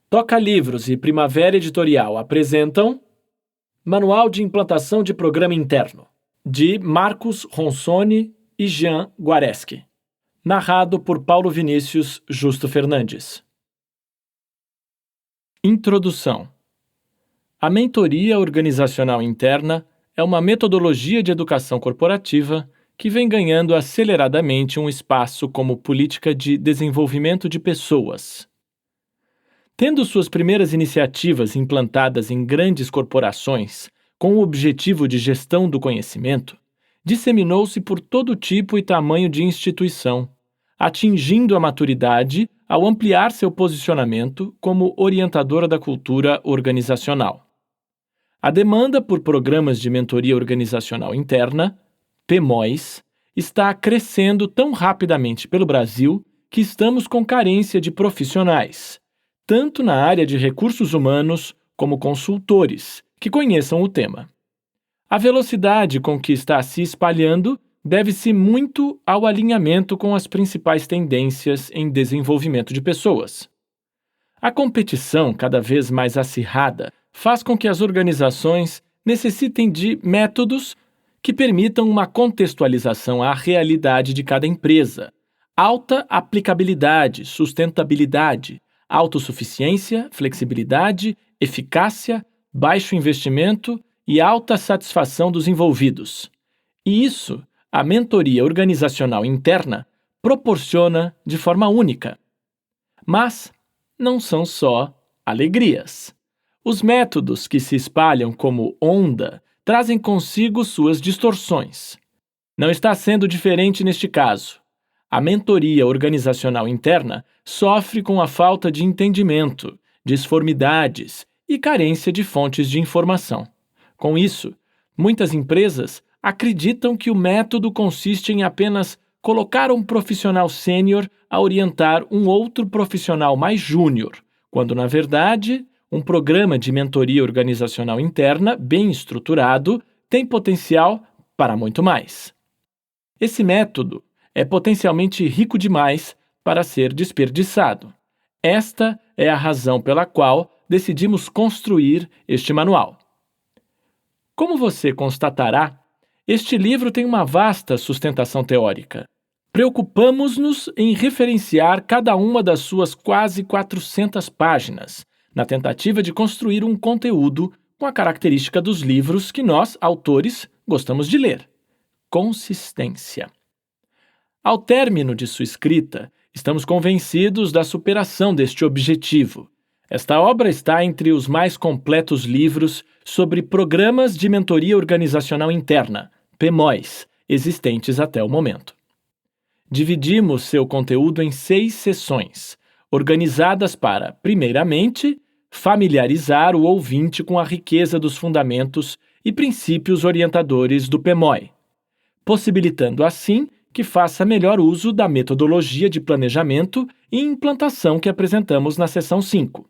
Toca Livros e Primavera Editorial apresentam Manual de Implantação de Programa Interno, de Marcos Ronsoni e Jean Guareschi. Narrado por Paulo Vinícius Justo Fernandes. Introdução. A mentoria organizacional interna é uma metodologia de educação corporativa que vem ganhando aceleradamente um espaço como política de desenvolvimento de pessoas. Tendo suas primeiras iniciativas implantadas em grandes corporações com o objetivo de gestão do conhecimento, disseminou-se por todo tipo e tamanho de instituição, atingindo a maturidade ao ampliar seu posicionamento como orientadora da cultura organizacional. A demanda por programas de mentoria organizacional interna, PMOIs, está crescendo tão rapidamente pelo Brasil que estamos com carência de profissionais, tanto na área de recursos humanos como consultores, que conheçam o tema. A velocidade com que está se espalhando deve-se muito ao alinhamento com as principais tendências em desenvolvimento de pessoas. A competição cada vez mais acirrada faz com que as organizações necessitem de métodos que permitam uma contextualização à realidade de cada empresa, alta aplicabilidade, sustentabilidade, autossuficiência, flexibilidade, eficácia, baixo investimento e alta satisfação dos envolvidos. E isso, a mentoria organizacional interna proporciona de forma única. Mas não são só alegrias. Os métodos que se espalham como onda trazem consigo suas distorções. Não está sendo diferente neste caso. A mentoria organizacional interna sofre com a falta de entendimento, disformidades e carência de fontes de informação. Com isso, muitas empresas acreditam que o método consiste em apenas colocar um profissional sênior a orientar um outro profissional mais júnior, quando, na verdade, um programa de mentoria organizacional interna bem estruturado tem potencial para muito mais. Esse método é potencialmente rico demais para ser desperdiçado. Esta é a razão pela qual decidimos construir este manual. Como você constatará, este livro tem uma vasta sustentação teórica. Preocupamos-nos em referenciar cada uma das suas quase 400 páginas, na tentativa de construir um conteúdo com a característica dos livros que nós, autores, gostamos de ler: consistência. Ao término de sua escrita, estamos convencidos da superação deste objetivo. Esta obra está entre os mais completos livros sobre programas de mentoria organizacional interna, PMOIs, existentes até o momento. Dividimos seu conteúdo em 6 sessões, organizadas para, primeiramente, familiarizar o ouvinte com a riqueza dos fundamentos e princípios orientadores do PMOI, possibilitando assim que faça melhor uso da metodologia de planejamento e implantação que apresentamos na sessão 5.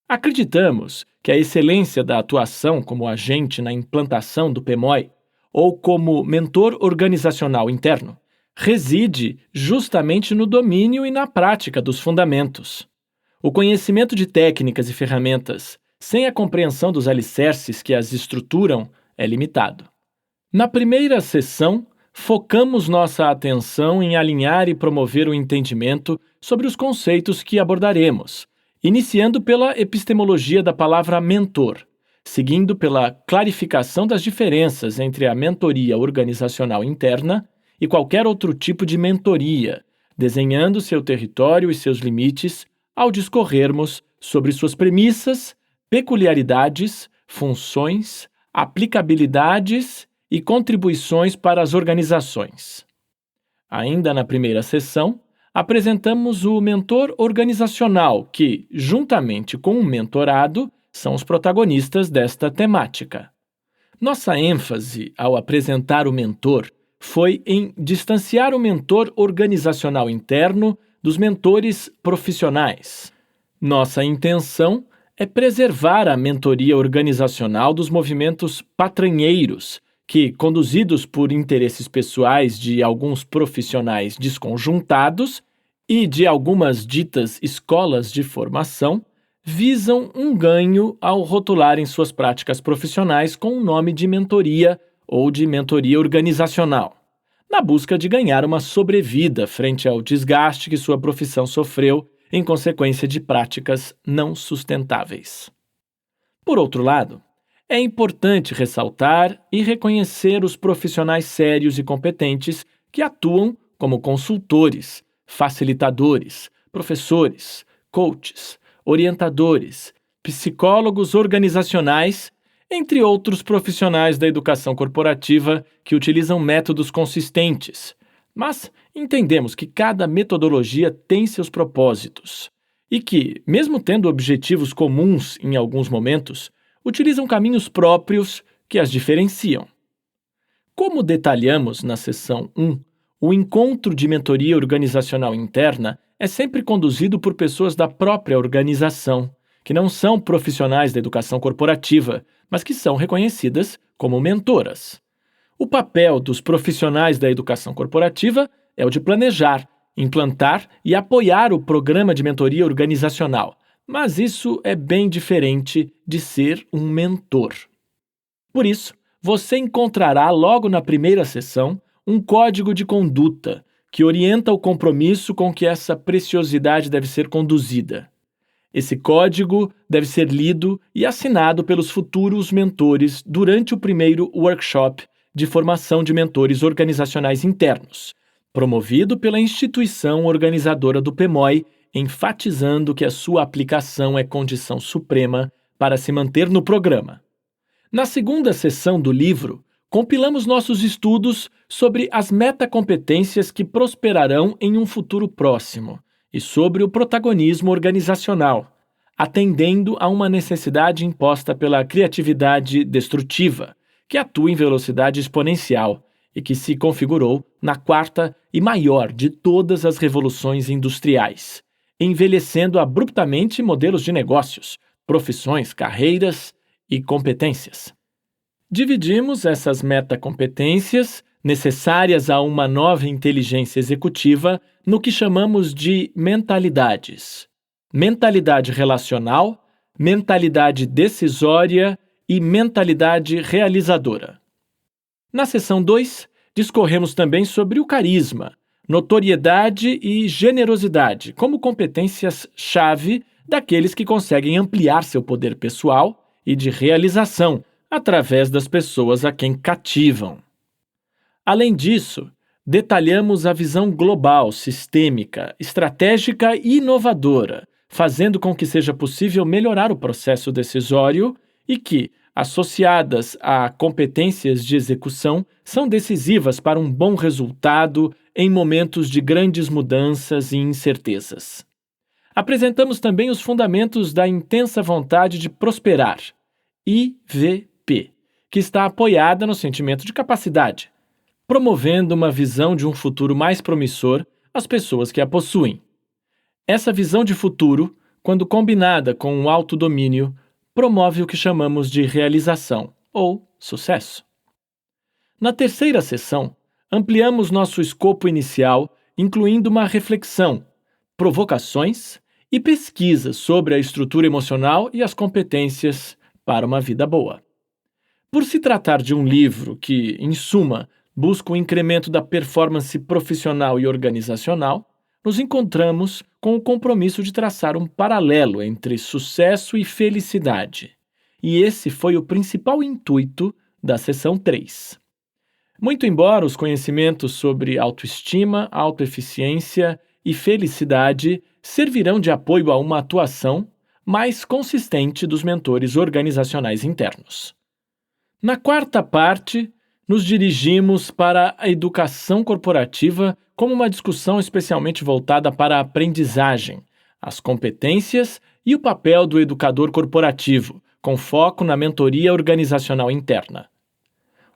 Acreditamos que a excelência da atuação como agente na implantação do PMOI ou como mentor organizacional interno reside justamente no domínio e na prática dos fundamentos. O conhecimento de técnicas e ferramentas, sem a compreensão dos alicerces que as estruturam, é limitado. Na primeira sessão, focamos nossa atenção em alinhar e promover o entendimento sobre os conceitos que abordaremos, iniciando pela epistemologia da palavra mentor, seguindo pela clarificação das diferenças entre a mentoria organizacional interna e qualquer outro tipo de mentoria, desenhando seu território e seus limites ao discorrermos sobre suas premissas, peculiaridades, funções, aplicabilidades e contribuições para as organizações. Ainda na primeira sessão, apresentamos o mentor organizacional que, juntamente com o mentorado, são os protagonistas desta temática. Nossa ênfase ao apresentar o mentor foi em distanciar o mentor organizacional interno dos mentores profissionais. Nossa intenção é preservar a mentoria organizacional dos movimentos patranheiros que, conduzidos por interesses pessoais de alguns profissionais desconjuntados e de algumas ditas escolas de formação, visam um ganho ao rotularem suas práticas profissionais com o nome de mentoria ou de mentoria organizacional, na busca de ganhar uma sobrevida frente ao desgaste que sua profissão sofreu em consequência de práticas não sustentáveis. Por outro lado, é importante ressaltar e reconhecer os profissionais sérios e competentes que atuam como consultores, facilitadores, professores, coaches, orientadores, psicólogos organizacionais, entre outros profissionais da educação corporativa que utilizam métodos consistentes. Mas entendemos que cada metodologia tem seus propósitos e que, mesmo tendo objetivos comuns em alguns momentos, utilizam caminhos próprios que as diferenciam. Como detalhamos na seção 1, o encontro de mentoria organizacional interna é sempre conduzido por pessoas da própria organização, que não são profissionais da educação corporativa, mas que são reconhecidas como mentoras. O papel dos profissionais da educação corporativa é o de planejar, implantar e apoiar o programa de mentoria organizacional, mas isso é bem diferente de ser um mentor. Por isso, você encontrará logo na primeira sessão um código de conduta que orienta o compromisso com que essa preciosidade deve ser conduzida. Esse código deve ser lido e assinado pelos futuros mentores durante o primeiro workshop de formação de mentores organizacionais internos, promovido pela instituição organizadora do PMOI, enfatizando que a sua aplicação é condição suprema para se manter no programa. Na segunda sessão do livro, compilamos nossos estudos sobre as metacompetências que prosperarão em um futuro próximo e sobre o protagonismo organizacional, atendendo a uma necessidade imposta pela criatividade destrutiva, que atua em velocidade exponencial e que se configurou na quarta e maior de todas as revoluções industriais, envelhecendo abruptamente modelos de negócios, profissões, carreiras e competências. Dividimos essas metacompetências, necessárias a uma nova inteligência executiva, no que chamamos de mentalidades: mentalidade relacional, mentalidade decisória e mentalidade realizadora. Na seção 2, discorremos também sobre o carisma, notoriedade e generosidade como competências-chave daqueles que conseguem ampliar seu poder pessoal e de realização através das pessoas a quem cativam. Além disso, detalhamos a visão global, sistêmica, estratégica e inovadora, fazendo com que seja possível melhorar o processo decisório e que, associadas a competências de execução, são decisivas para um bom resultado em momentos de grandes mudanças e incertezas. Apresentamos também os fundamentos da intensa vontade de prosperar, IVP, que está apoiada no sentimento de capacidade, promovendo uma visão de um futuro mais promissor às pessoas que a possuem. Essa visão de futuro, quando combinada com o autodomínio, promove o que chamamos de realização, ou sucesso. Na terceira sessão, ampliamos nosso escopo inicial, incluindo uma reflexão, provocações e pesquisas sobre a estrutura emocional e as competências para uma vida boa. Por se tratar de um livro que, em suma, busca o incremento da performance profissional e organizacional, nos encontramos com o compromisso de traçar um paralelo entre sucesso e felicidade. E esse foi o principal intuito da seção 3. Muito embora os conhecimentos sobre autoestima, autoeficiência e felicidade servirão de apoio a uma atuação mais consistente dos mentores organizacionais internos. Na quarta parte, nos dirigimos para a educação corporativa como uma discussão especialmente voltada para a aprendizagem, as competências e o papel do educador corporativo, com foco na mentoria organizacional interna.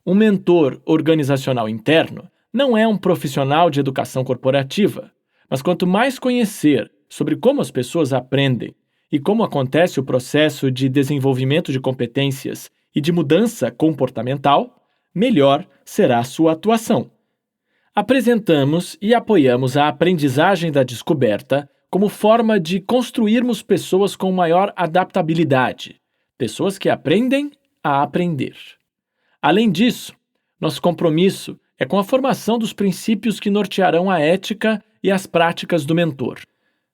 Um mentor organizacional interno não é um profissional de educação corporativa, mas quanto mais conhecer sobre como as pessoas aprendem e como acontece o processo de desenvolvimento de competências e de mudança comportamental, melhor será a sua atuação. Apresentamos e apoiamos a aprendizagem da descoberta como forma de construirmos pessoas com maior adaptabilidade, pessoas que aprendem a aprender. Além disso, nosso compromisso é com a formação dos princípios que nortearão a ética e as práticas do mentor.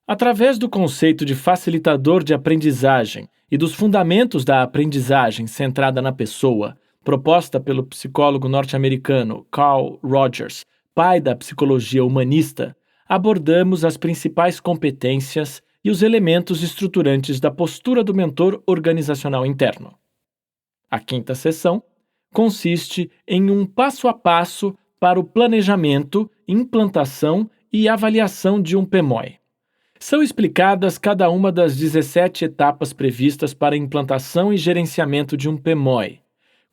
Através do conceito de facilitador de aprendizagem e dos fundamentos da aprendizagem centrada na pessoa, proposta pelo psicólogo norte-americano Carl Rogers, pai da psicologia humanista, abordamos as principais competências e os elementos estruturantes da postura do mentor organizacional interno. A quinta sessão consiste em um passo a passo para o planejamento, implantação e avaliação de um PMOI. São explicadas cada uma das 17 etapas previstas para a implantação e gerenciamento de um PMOI,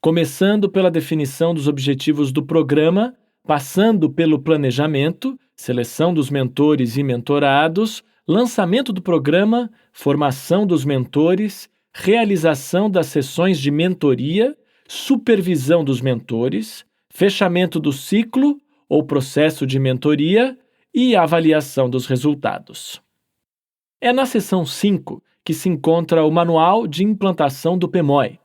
começando pela definição dos objetivos do programa, passando pelo planejamento, seleção dos mentores e mentorados, lançamento do programa, formação dos mentores, realização das sessões de mentoria, supervisão dos mentores, fechamento do ciclo ou processo de mentoria e avaliação dos resultados. É na seção 5 que se encontra o Manual de Implantação do PMOI,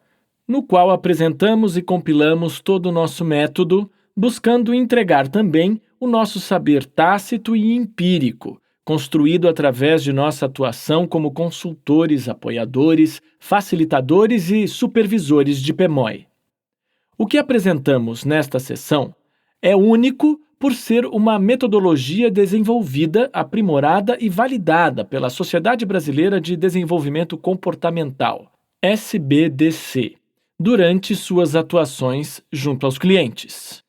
no qual apresentamos e compilamos todo o nosso método, buscando entregar também o nosso saber tácito e empírico, construído através de nossa atuação como consultores, apoiadores, facilitadores e supervisores de PMOI. O que apresentamos nesta sessão é único por ser uma metodologia desenvolvida, aprimorada e validada pela Sociedade Brasileira de Desenvolvimento Comportamental, SBDC, durante suas atuações junto aos clientes.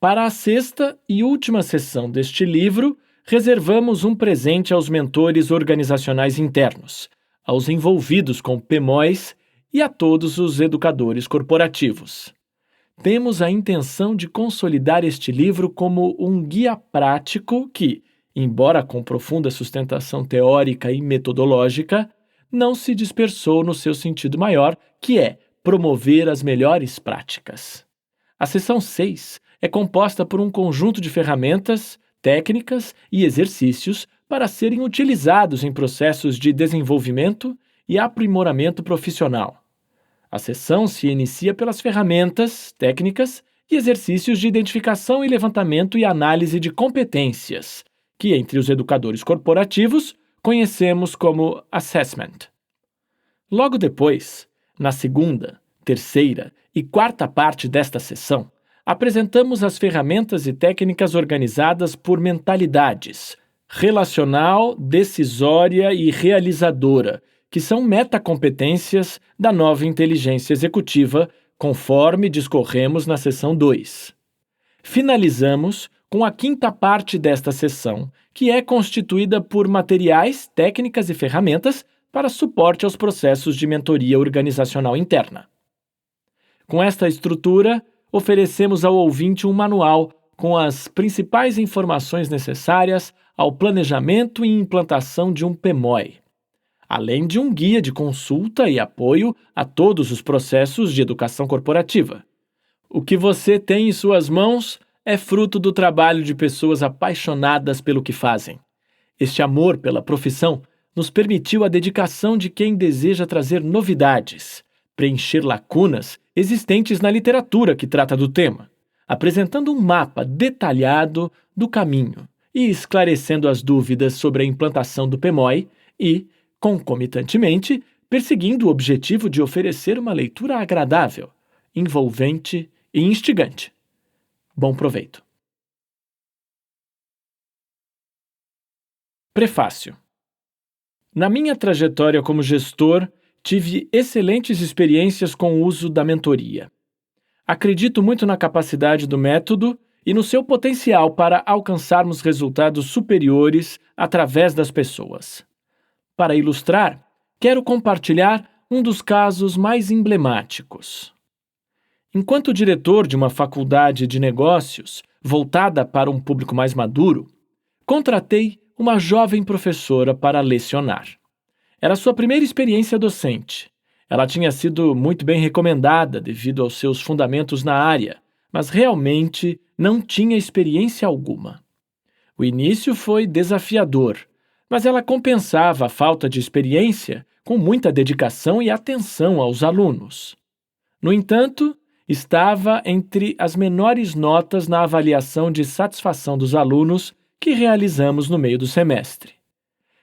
Para a sexta e última sessão deste livro, reservamos um presente aos mentores organizacionais internos, aos envolvidos com PMOIs e a todos os educadores corporativos. Temos a intenção de consolidar este livro como um guia prático que, embora com profunda sustentação teórica e metodológica, não se dispersou no seu sentido maior, que é promover as melhores práticas. A seção 6 é composta por um conjunto de ferramentas, técnicas e exercícios para serem utilizados em processos de desenvolvimento e aprimoramento profissional. A sessão se inicia pelas ferramentas, técnicas e exercícios de identificação e levantamento e análise de competências, que entre os educadores corporativos conhecemos como assessment. Logo depois, na segunda, terceira e quarta parte desta sessão, apresentamos as ferramentas e técnicas organizadas por mentalidades: relacional, decisória e realizadora, que são metacompetências da nova inteligência executiva, conforme discorremos na sessão 2. Finalizamos com a quinta parte desta sessão, que é constituída por materiais, técnicas e ferramentas para suporte aos processos de mentoria organizacional interna. Com esta estrutura, oferecemos ao ouvinte um manual com as principais informações necessárias ao planejamento e implantação de um PMOI, além de um guia de consulta e apoio a todos os processos de educação corporativa. O que você tem em suas mãos é fruto do trabalho de pessoas apaixonadas pelo que fazem. Este amor pela profissão nos permitiu a dedicação de quem deseja trazer novidades, preencher lacunas existentes na literatura que trata do tema, apresentando um mapa detalhado do caminho e esclarecendo as dúvidas sobre a implantação do PMOI e, concomitantemente, perseguindo o objetivo de oferecer uma leitura agradável, envolvente e instigante. Bom proveito. Prefácio. Na minha trajetória como gestor, tive excelentes experiências com o uso da mentoria. Acredito muito na capacidade do método e no seu potencial para alcançarmos resultados superiores através das pessoas. Para ilustrar, quero compartilhar um dos casos mais emblemáticos. Enquanto diretor de uma faculdade de negócios voltada para um público mais maduro, contratei uma jovem professora para lecionar. Era sua primeira experiência docente. Ela tinha sido muito bem recomendada devido aos seus fundamentos na área, mas realmente não tinha experiência alguma. O início foi desafiador, mas ela compensava a falta de experiência com muita dedicação e atenção aos alunos. No entanto, estava entre as menores notas na avaliação de satisfação dos alunos que realizamos no meio do semestre.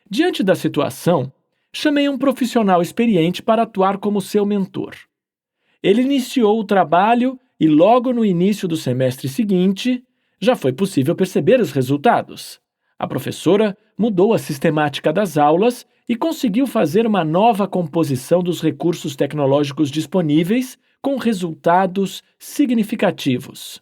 Diante da situação, chamei um profissional experiente para atuar como seu mentor. Ele iniciou o trabalho e, logo no início do semestre seguinte, já foi possível perceber os resultados. A professora mudou a sistemática das aulas e conseguiu fazer uma nova composição dos recursos tecnológicos disponíveis com resultados significativos.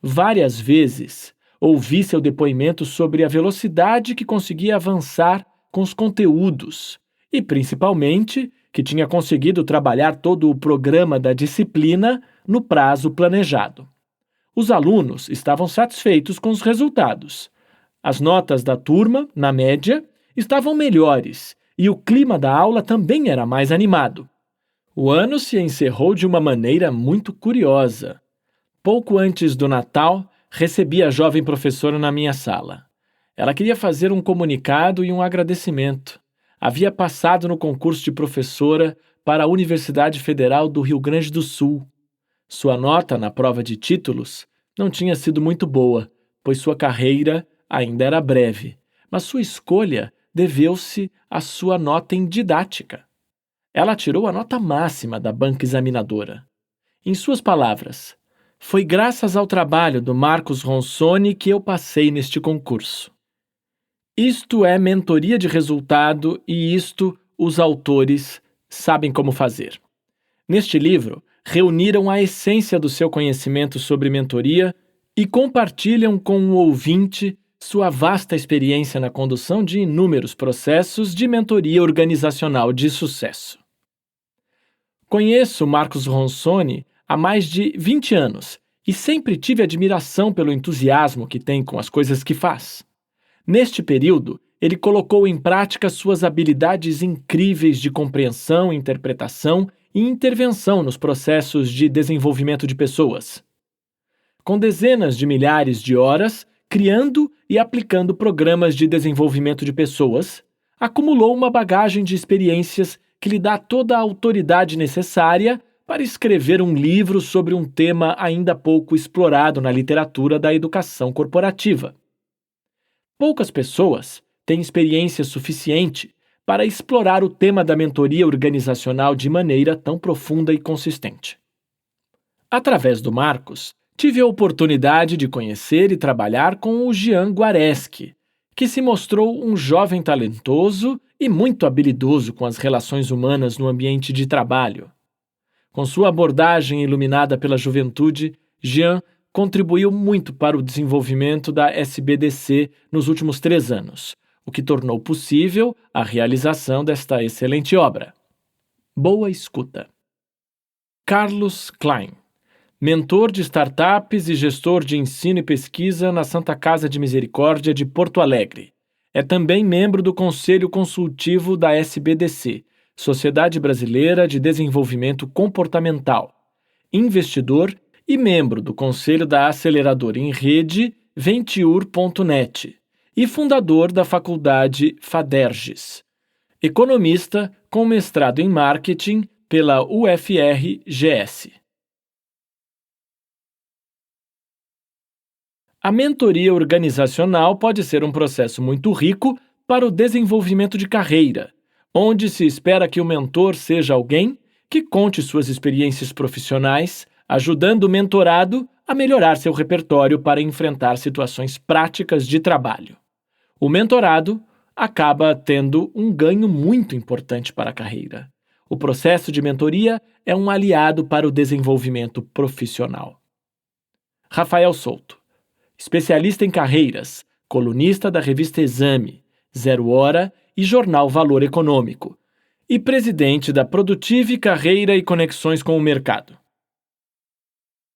Várias vezes ouvi seu depoimento sobre a velocidade que conseguia avançar com os conteúdos e, principalmente, que tinha conseguido trabalhar todo o programa da disciplina no prazo planejado. Os alunos estavam satisfeitos com os resultados. As notas da turma, na média, estavam melhores e o clima da aula também era mais animado. O ano se encerrou de uma maneira muito curiosa. Pouco antes do Natal, recebi a jovem professora na minha sala. Ela queria fazer um comunicado e um agradecimento. Havia passado no concurso de professora para a Universidade Federal do Rio Grande do Sul. Sua nota na prova de títulos não tinha sido muito boa, pois sua carreira ainda era breve, mas sua escolha deveu-se à sua nota em didática. Ela tirou a nota máxima da banca examinadora. Em suas palavras, foi graças ao trabalho do Marcos Ronsoni que eu passei neste concurso. Isto é mentoria de resultado e isto os autores sabem como fazer. Neste livro, reuniram a essência do seu conhecimento sobre mentoria e compartilham com o ouvinte sua vasta experiência na condução de inúmeros processos de mentoria organizacional de sucesso. Conheço Marcos Ronsoni há mais de 20 anos e sempre tive admiração pelo entusiasmo que tem com as coisas que faz. Neste período, ele colocou em prática suas habilidades incríveis de compreensão, interpretação e intervenção nos processos de desenvolvimento de pessoas. Com dezenas de milhares de horas, criando e aplicando programas de desenvolvimento de pessoas, acumulou uma bagagem de experiências que lhe dá toda a autoridade necessária para escrever um livro sobre um tema ainda pouco explorado na literatura da educação corporativa. Poucas pessoas têm experiência suficiente para explorar o tema da mentoria organizacional de maneira tão profunda e consistente. Através do Marcos, tive a oportunidade de conhecer e trabalhar com o Jean Guareschi, que se mostrou um jovem talentoso e muito habilidoso com as relações humanas no ambiente de trabalho. Com sua abordagem iluminada pela juventude, Jean contribuiu muito para o desenvolvimento da SBDC nos últimos 3 anos, o que tornou possível a realização desta excelente obra. Boa escuta. Carlos Klein, mentor de startups e gestor de ensino e pesquisa na Santa Casa de Misericórdia de Porto Alegre. É também membro do Conselho Consultivo da SBDC, Sociedade Brasileira de Desenvolvimento Comportamental, investidor e membro do Conselho da Aceleradora em Rede Venture.net e fundador da Faculdade Faderges. Economista com mestrado em Marketing pela UFRGS. A mentoria organizacional pode ser um processo muito rico para o desenvolvimento de carreira, onde se espera que o mentor seja alguém que conte suas experiências profissionais, ajudando o mentorado a melhorar seu repertório para enfrentar situações práticas de trabalho. O mentorado acaba tendo um ganho muito importante para a carreira. O processo de mentoria é um aliado para o desenvolvimento profissional. Rafael Souto, especialista em carreiras, colunista da revista Exame, Zero Hora e jornal Valor Econômico, e presidente da Produtive Carreira e Conexões com o Mercado.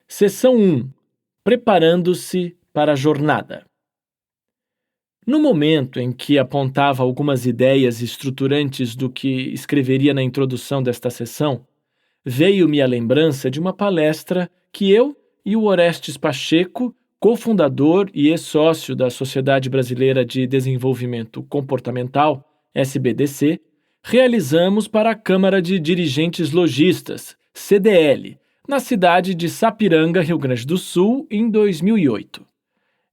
Seção 1. Preparando-se para a jornada. No momento em que apontava algumas ideias estruturantes do que escreveria na introdução desta sessão, veio-me a lembrança de uma palestra que eu e o Orestes Pacheco, cofundador e ex-sócio da Sociedade Brasileira de Desenvolvimento Comportamental, SBDC, realizamos para a Câmara de Dirigentes Lojistas, CDL, na cidade de Sapiranga, Rio Grande do Sul, em 2008.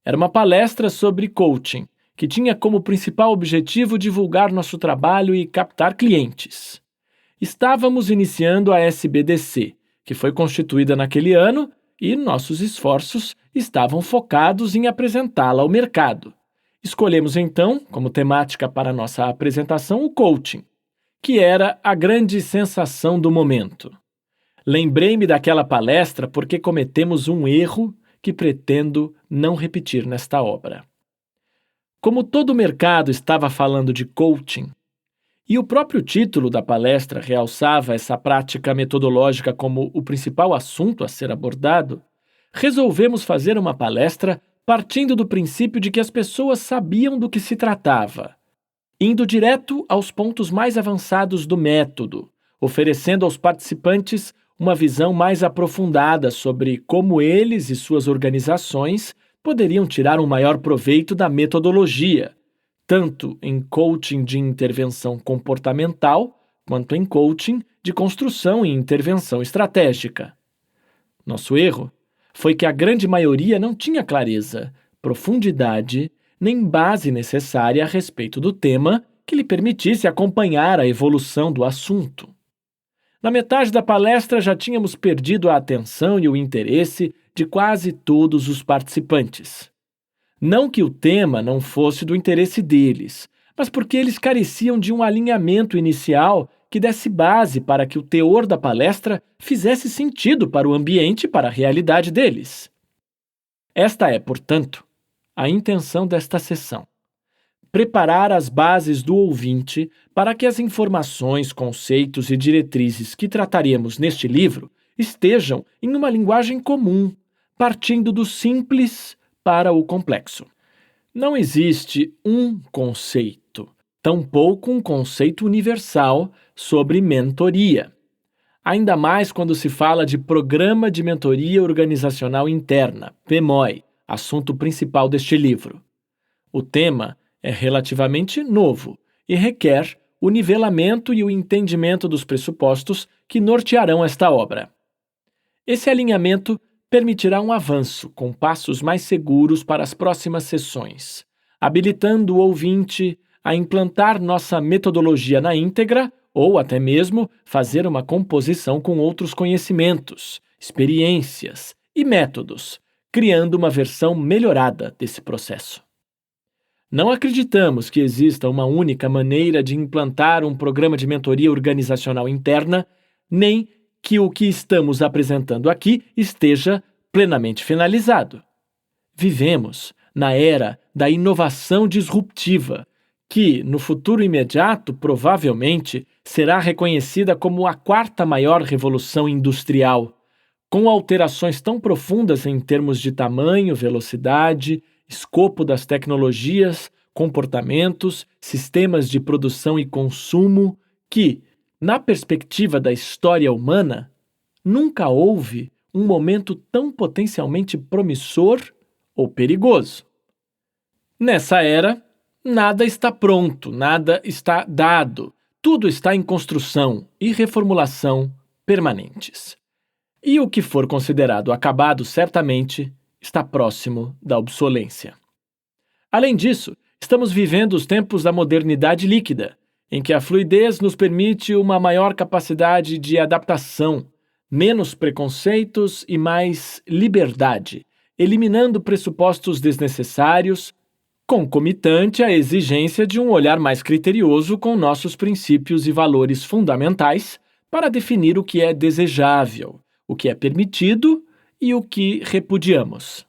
Era uma palestra sobre coaching, que tinha como principal objetivo divulgar nosso trabalho e captar clientes. Estávamos iniciando a SBDC, que foi constituída naquele ano, e nossos esforços estavam focados em apresentá-la ao mercado. Escolhemos então, como temática para nossa apresentação, o coaching, que era a grande sensação do momento. Lembrei-me daquela palestra porque cometemos um erro que pretendo não repetir nesta obra. Como todo o mercado estava falando de coaching, e o próprio título da palestra realçava essa prática metodológica como o principal assunto a ser abordado, resolvemos fazer uma palestra partindo do princípio de que as pessoas sabiam do que se tratava, indo direto aos pontos mais avançados do método, oferecendo aos participantes uma visão mais aprofundada sobre como eles e suas organizações poderiam tirar um maior proveito da metodologia, tanto em coaching de intervenção comportamental, quanto em coaching de construção e intervenção estratégica. Nosso erro foi que a grande maioria não tinha clareza, profundidade, nem base necessária a respeito do tema que lhe permitisse acompanhar a evolução do assunto. Na metade da palestra já tínhamos perdido a atenção e o interesse de quase todos os participantes. Não que o tema não fosse do interesse deles, mas porque eles careciam de um alinhamento inicial que desse base para que o teor da palestra fizesse sentido para o ambiente e para a realidade deles. Esta é, portanto, a intenção desta sessão: preparar as bases do ouvinte para que as informações, conceitos e diretrizes que trataremos neste livro estejam em uma linguagem comum, partindo do simples para o complexo. Não existe um conceito, tampouco um conceito universal sobre mentoria. Ainda mais quando se fala de Programa de Mentoria Organizacional Interna, PMOI, assunto principal deste livro. O tema é relativamente novo e requer o nivelamento e o entendimento dos pressupostos que nortearão esta obra. Esse alinhamento permitirá um avanço com passos mais seguros para as próximas sessões, habilitando o ouvinte a implantar nossa metodologia na íntegra ou até mesmo fazer uma composição com outros conhecimentos, experiências e métodos, criando uma versão melhorada desse processo. Não acreditamos que exista uma única maneira de implantar um programa de mentoria organizacional interna, nem que o que estamos apresentando aqui esteja plenamente finalizado. Vivemos na era da inovação disruptiva, que, no futuro imediato, provavelmente será reconhecida como a quarta maior revolução industrial, com alterações tão profundas em termos de tamanho, velocidade, escopo das tecnologias, comportamentos, sistemas de produção e consumo, que, na perspectiva da história humana, nunca houve um momento tão potencialmente promissor ou perigoso. Nessa era, nada está pronto, nada está dado, tudo está em construção e reformulação permanentes. E o que for considerado acabado certamente está próximo da obsolência. Além disso, estamos vivendo os tempos da modernidade líquida, em que a fluidez nos permite uma maior capacidade de adaptação, menos preconceitos e mais liberdade, eliminando pressupostos desnecessários, concomitante à exigência de um olhar mais criterioso com nossos princípios e valores fundamentais para definir o que é desejável, o que é permitido e o que repudiamos.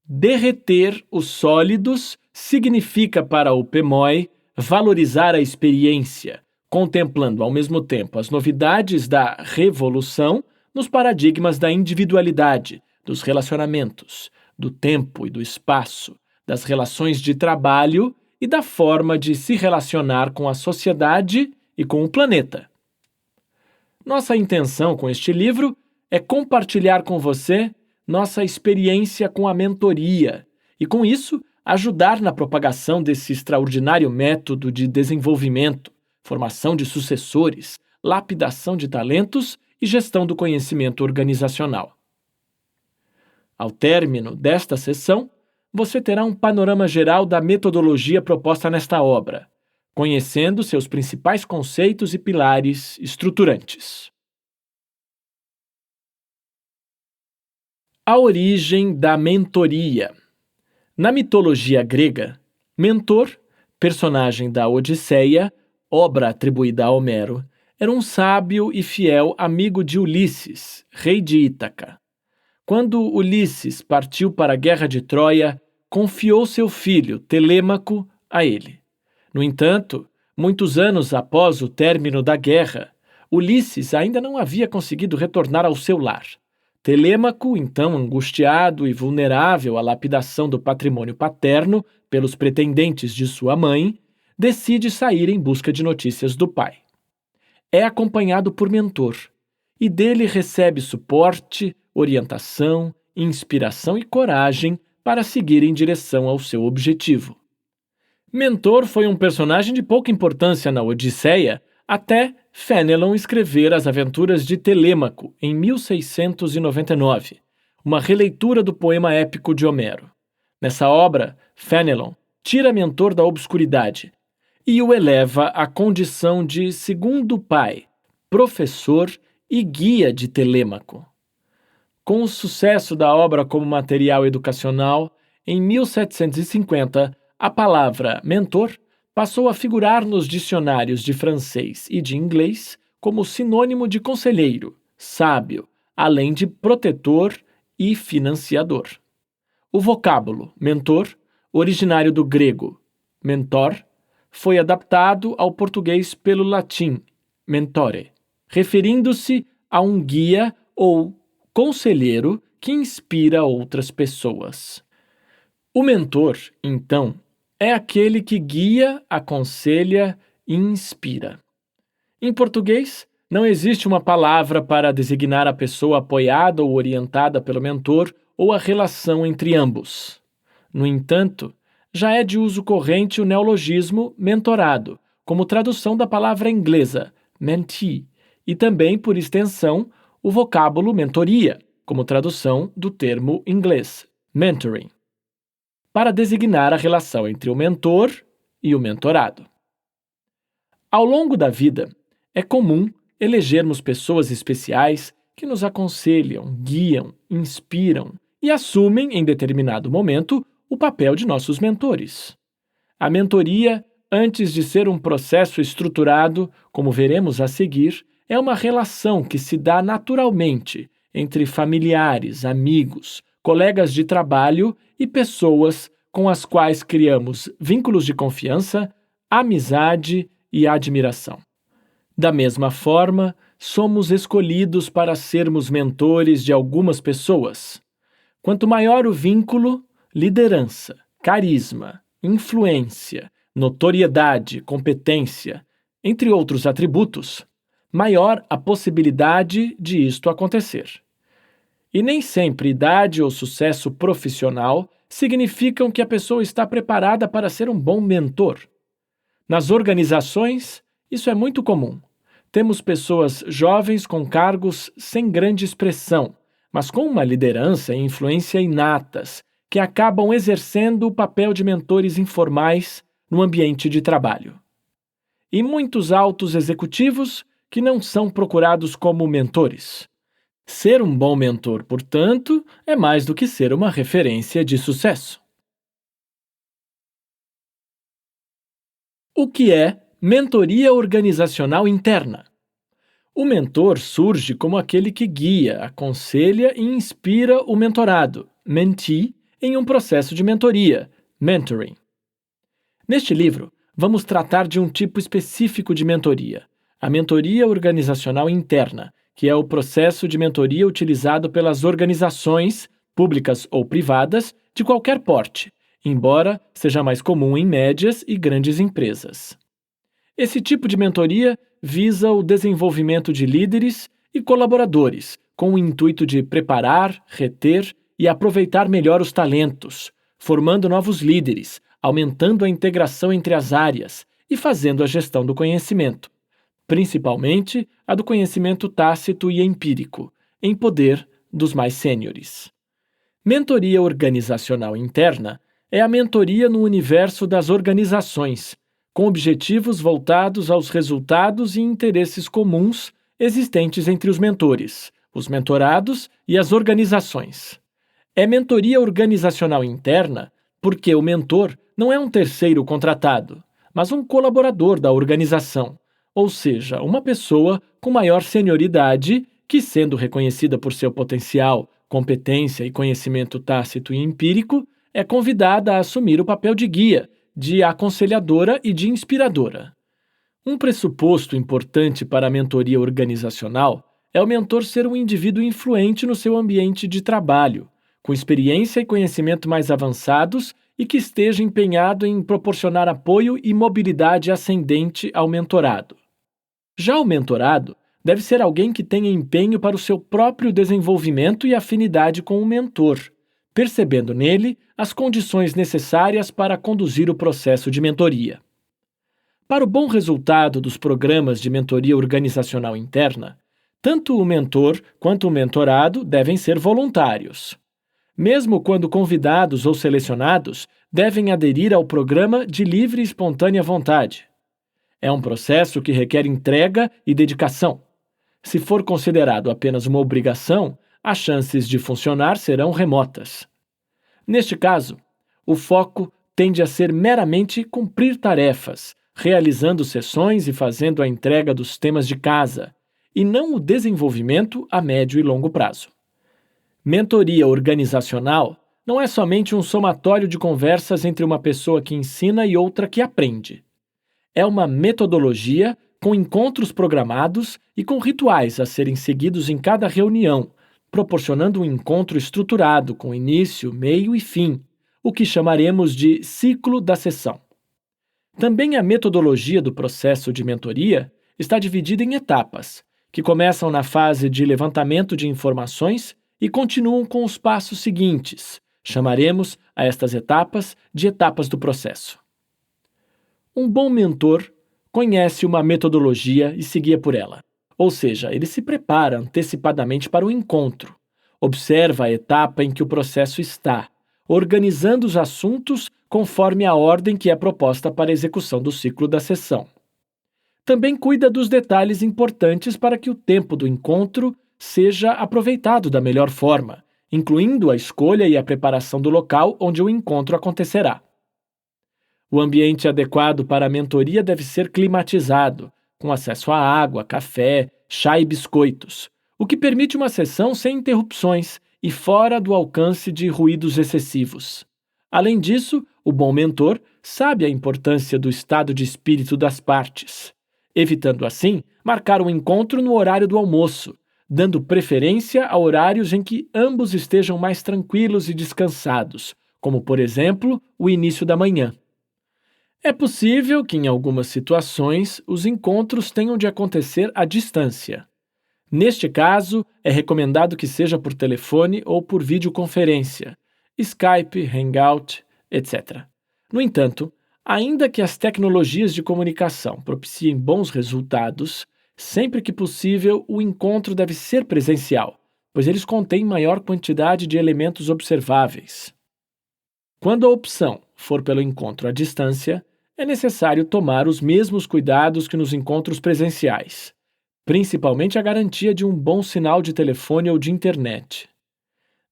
Derreter os sólidos significa para o PMOI valorizar a experiência, contemplando ao mesmo tempo as novidades da revolução nos paradigmas da individualidade, dos relacionamentos, do tempo e do espaço, das relações de trabalho e da forma de se relacionar com a sociedade e com o planeta. Nossa intenção com este livro é compartilhar com você nossa experiência com a mentoria e, com isso, ajudar na propagação desse extraordinário método de desenvolvimento, formação de sucessores, lapidação de talentos e gestão do conhecimento organizacional. Ao término desta sessão, você terá um panorama geral da metodologia proposta nesta obra, conhecendo seus principais conceitos e pilares estruturantes. A origem da mentoria. Na mitologia grega, Mentor, personagem da Odisseia, obra atribuída a Homero, era um sábio e fiel amigo de Ulisses, rei de Ítaca. Quando Ulisses partiu para a guerra de Troia, confiou seu filho, Telêmaco, a ele. No entanto, muitos anos após o término da guerra, Ulisses ainda não havia conseguido retornar ao seu lar. Telêmaco, então angustiado e vulnerável à lapidação do patrimônio paterno pelos pretendentes de sua mãe, decide sair em busca de notícias do pai. É acompanhado por Mentor, e dele recebe suporte, orientação, inspiração e coragem para seguir em direção ao seu objetivo. Mentor foi um personagem de pouca importância na Odisseia até Fénelon escrever As Aventuras de Telêmaco, em 1699, uma releitura do poema épico de Homero. Nessa obra, Fénelon tira Mentor da obscuridade e o eleva à condição de segundo pai, professor e guia de Telêmaco. Com o sucesso da obra como material educacional, em 1750, a palavra mentor passou a figurar nos dicionários de francês e de inglês como sinônimo de conselheiro, sábio, além de protetor e financiador. O vocábulo mentor, originário do grego mentor, foi adaptado ao português pelo latim mentore, referindo-se a um guia ou conselheiro que inspira outras pessoas. O mentor, então, é aquele que guia, aconselha e inspira. Em português, não existe uma palavra para designar a pessoa apoiada ou orientada pelo mentor ou a relação entre ambos. No entanto, já é de uso corrente o neologismo mentorado, como tradução da palavra inglesa mentee, e também, por extensão, o vocábulo mentoria, como tradução do termo inglês mentoring, para designar a relação entre o mentor e o mentorado. Ao longo da vida, é comum elegermos pessoas especiais que nos aconselham, guiam, inspiram e assumem, em determinado momento, o papel de nossos mentores. A mentoria, antes de ser um processo estruturado, como veremos a seguir, é uma relação que se dá naturalmente entre familiares, amigos, colegas de trabalho e pessoas com as quais criamos vínculos de confiança, amizade e admiração. Da mesma forma, somos escolhidos para sermos mentores de algumas pessoas. Quanto maior o vínculo, liderança, carisma, influência, notoriedade, competência, entre outros atributos, maior a possibilidade de isto acontecer. E nem sempre idade ou sucesso profissional significam que a pessoa está preparada para ser um bom mentor. Nas organizações, isso é muito comum. Temos pessoas jovens com cargos sem grande expressão, mas com uma liderança e influência inatas, que acabam exercendo o papel de mentores informais no ambiente de trabalho. E muitos altos executivos que não são procurados como mentores. Ser um bom mentor, portanto, é mais do que ser uma referência de sucesso. O que é mentoria organizacional interna? O mentor surge como aquele que guia, aconselha e inspira o mentorado, mentee, em um processo de mentoria, mentoring. Neste livro, vamos tratar de um tipo específico de mentoria, a mentoria organizacional interna, que é o processo de mentoria utilizado pelas organizações, públicas ou privadas, de qualquer porte, embora seja mais comum em médias e grandes empresas. Esse tipo de mentoria visa o desenvolvimento de líderes e colaboradores, com o intuito de preparar, reter e aproveitar melhor os talentos, formando novos líderes, aumentando a integração entre as áreas e fazendo a gestão do conhecimento, principalmente a do conhecimento tácito e empírico, em poder dos mais sêniores. Mentoria organizacional interna é a mentoria no universo das organizações, com objetivos voltados aos resultados e interesses comuns existentes entre os mentores, os mentorados e as organizações. É mentoria organizacional interna porque o mentor não é um terceiro contratado, mas um colaborador da organização, ou seja, uma pessoa com maior senioridade que, sendo reconhecida por seu potencial, competência e conhecimento tácito e empírico, é convidada a assumir o papel de guia, de aconselhadora e de inspiradora. Um pressuposto importante para a mentoria organizacional é o mentor ser um indivíduo influente no seu ambiente de trabalho, com experiência e conhecimento mais avançados e que esteja empenhado em proporcionar apoio e mobilidade ascendente ao mentorado. Já o mentorado deve ser alguém que tenha empenho para o seu próprio desenvolvimento e afinidade com o mentor, percebendo nele as condições necessárias para conduzir o processo de mentoria. Para o bom resultado dos programas de mentoria organizacional interna, tanto o mentor quanto o mentorado devem ser voluntários. Mesmo quando convidados ou selecionados, devem aderir ao programa de livre e espontânea vontade. É um processo que requer entrega e dedicação. Se for considerado apenas uma obrigação, as chances de funcionar serão remotas. Neste caso, o foco tende a ser meramente cumprir tarefas, realizando sessões e fazendo a entrega dos temas de casa, e não o desenvolvimento a médio e longo prazo. Mentoria organizacional não é somente um somatório de conversas entre uma pessoa que ensina e outra que aprende. É uma metodologia com encontros programados e com rituais a serem seguidos em cada reunião, proporcionando um encontro estruturado com início, meio e fim, o que chamaremos de ciclo da sessão. Também a metodologia do processo de mentoria está dividida em etapas, que começam na fase de levantamento de informações e continuam com os passos seguintes. Chamaremos a estas etapas de etapas do processo. Um bom mentor conhece uma metodologia e se guia por ela. Ou seja, ele se prepara antecipadamente para o encontro, observa a etapa em que o processo está, organizando os assuntos conforme a ordem que é proposta para a execução do ciclo da sessão. Também cuida dos detalhes importantes para que o tempo do encontro seja aproveitado da melhor forma, incluindo a escolha e a preparação do local onde o encontro acontecerá. O ambiente adequado para a mentoria deve ser climatizado, com acesso a água, café, chá e biscoitos, o que permite uma sessão sem interrupções e fora do alcance de ruídos excessivos. Além disso, o bom mentor sabe a importância do estado de espírito das partes, evitando assim marcar o encontro no horário do almoço, dando preferência a horários em que ambos estejam mais tranquilos e descansados, como, por exemplo, o início da manhã. É possível que, em algumas situações, os encontros tenham de acontecer à distância. Neste caso, é recomendado que seja por telefone ou por videoconferência, Skype, Hangout, etc. No entanto, ainda que as tecnologias de comunicação propiciem bons resultados, sempre que possível o encontro deve ser presencial, pois eles contêm maior quantidade de elementos observáveis. Quando a opção for pelo encontro à distância, é necessário tomar os mesmos cuidados que nos encontros presenciais, principalmente a garantia de um bom sinal de telefone ou de internet.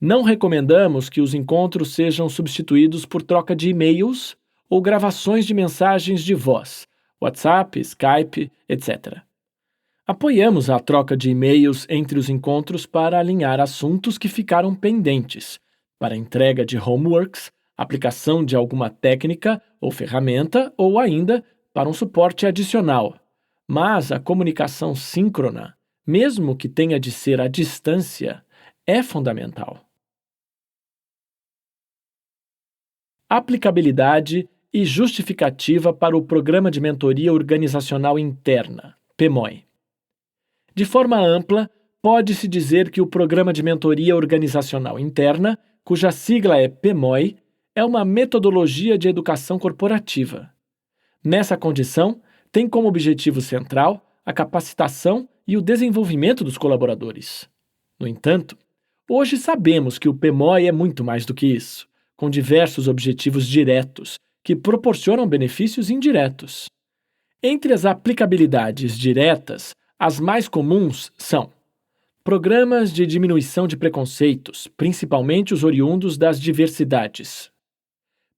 Não recomendamos que os encontros sejam substituídos por troca de e-mails ou gravações de mensagens de voz, WhatsApp, Skype, etc. Apoiamos a troca de e-mails entre os encontros para alinhar assuntos que ficaram pendentes, para entrega de homeworks, aplicação de alguma técnica ou ferramenta ou ainda para um suporte adicional. Mas a comunicação síncrona, mesmo que tenha de ser à distância, é fundamental. Aplicabilidade e justificativa para o Programa de Mentoria Organizacional Interna, PMOI. De forma ampla, Pode-se dizer que o Programa de Mentoria Organizacional Interna, cuja sigla é PMOI, é uma metodologia de educação corporativa. Nessa condição, tem como objetivo central a capacitação e o desenvolvimento dos colaboradores. No entanto, hoje sabemos que o PMOI é muito mais do que isso, com diversos objetivos diretos, que proporcionam benefícios indiretos. Entre as aplicabilidades diretas, as mais comuns são programas de diminuição de preconceitos, principalmente os oriundos das diversidades.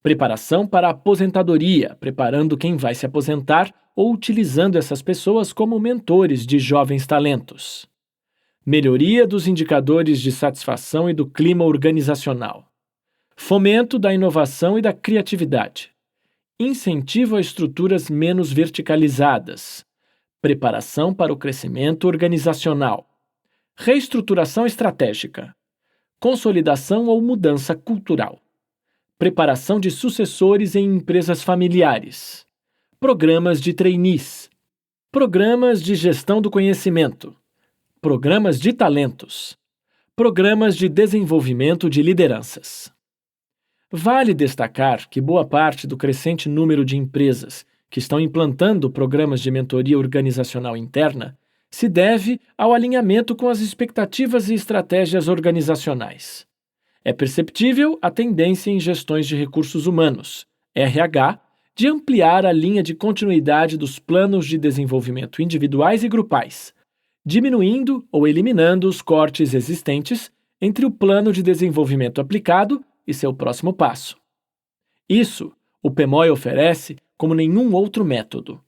Preparação para a aposentadoria, preparando quem vai se aposentar ou utilizando essas pessoas como mentores de jovens talentos. Melhoria dos indicadores de satisfação e do clima organizacional. Fomento da inovação e da criatividade. Incentivo a estruturas menos verticalizadas. Preparação para o crescimento organizacional. Reestruturação estratégica. Consolidação ou mudança cultural. Preparação de sucessores em empresas familiares. Programas de trainees. Programas de gestão do conhecimento. Programas de talentos. Programas de desenvolvimento de lideranças. Vale destacar que boa parte do crescente número de empresas que estão implantando programas de mentoria organizacional interna se deve ao alinhamento com as expectativas e estratégias organizacionais. É perceptível a tendência em gestões de recursos humanos, RH, de ampliar a linha de continuidade dos planos de desenvolvimento individuais e grupais, diminuindo ou eliminando os cortes existentes entre o plano de desenvolvimento aplicado e seu próximo passo. Isso o PMOI oferece como nenhum outro método.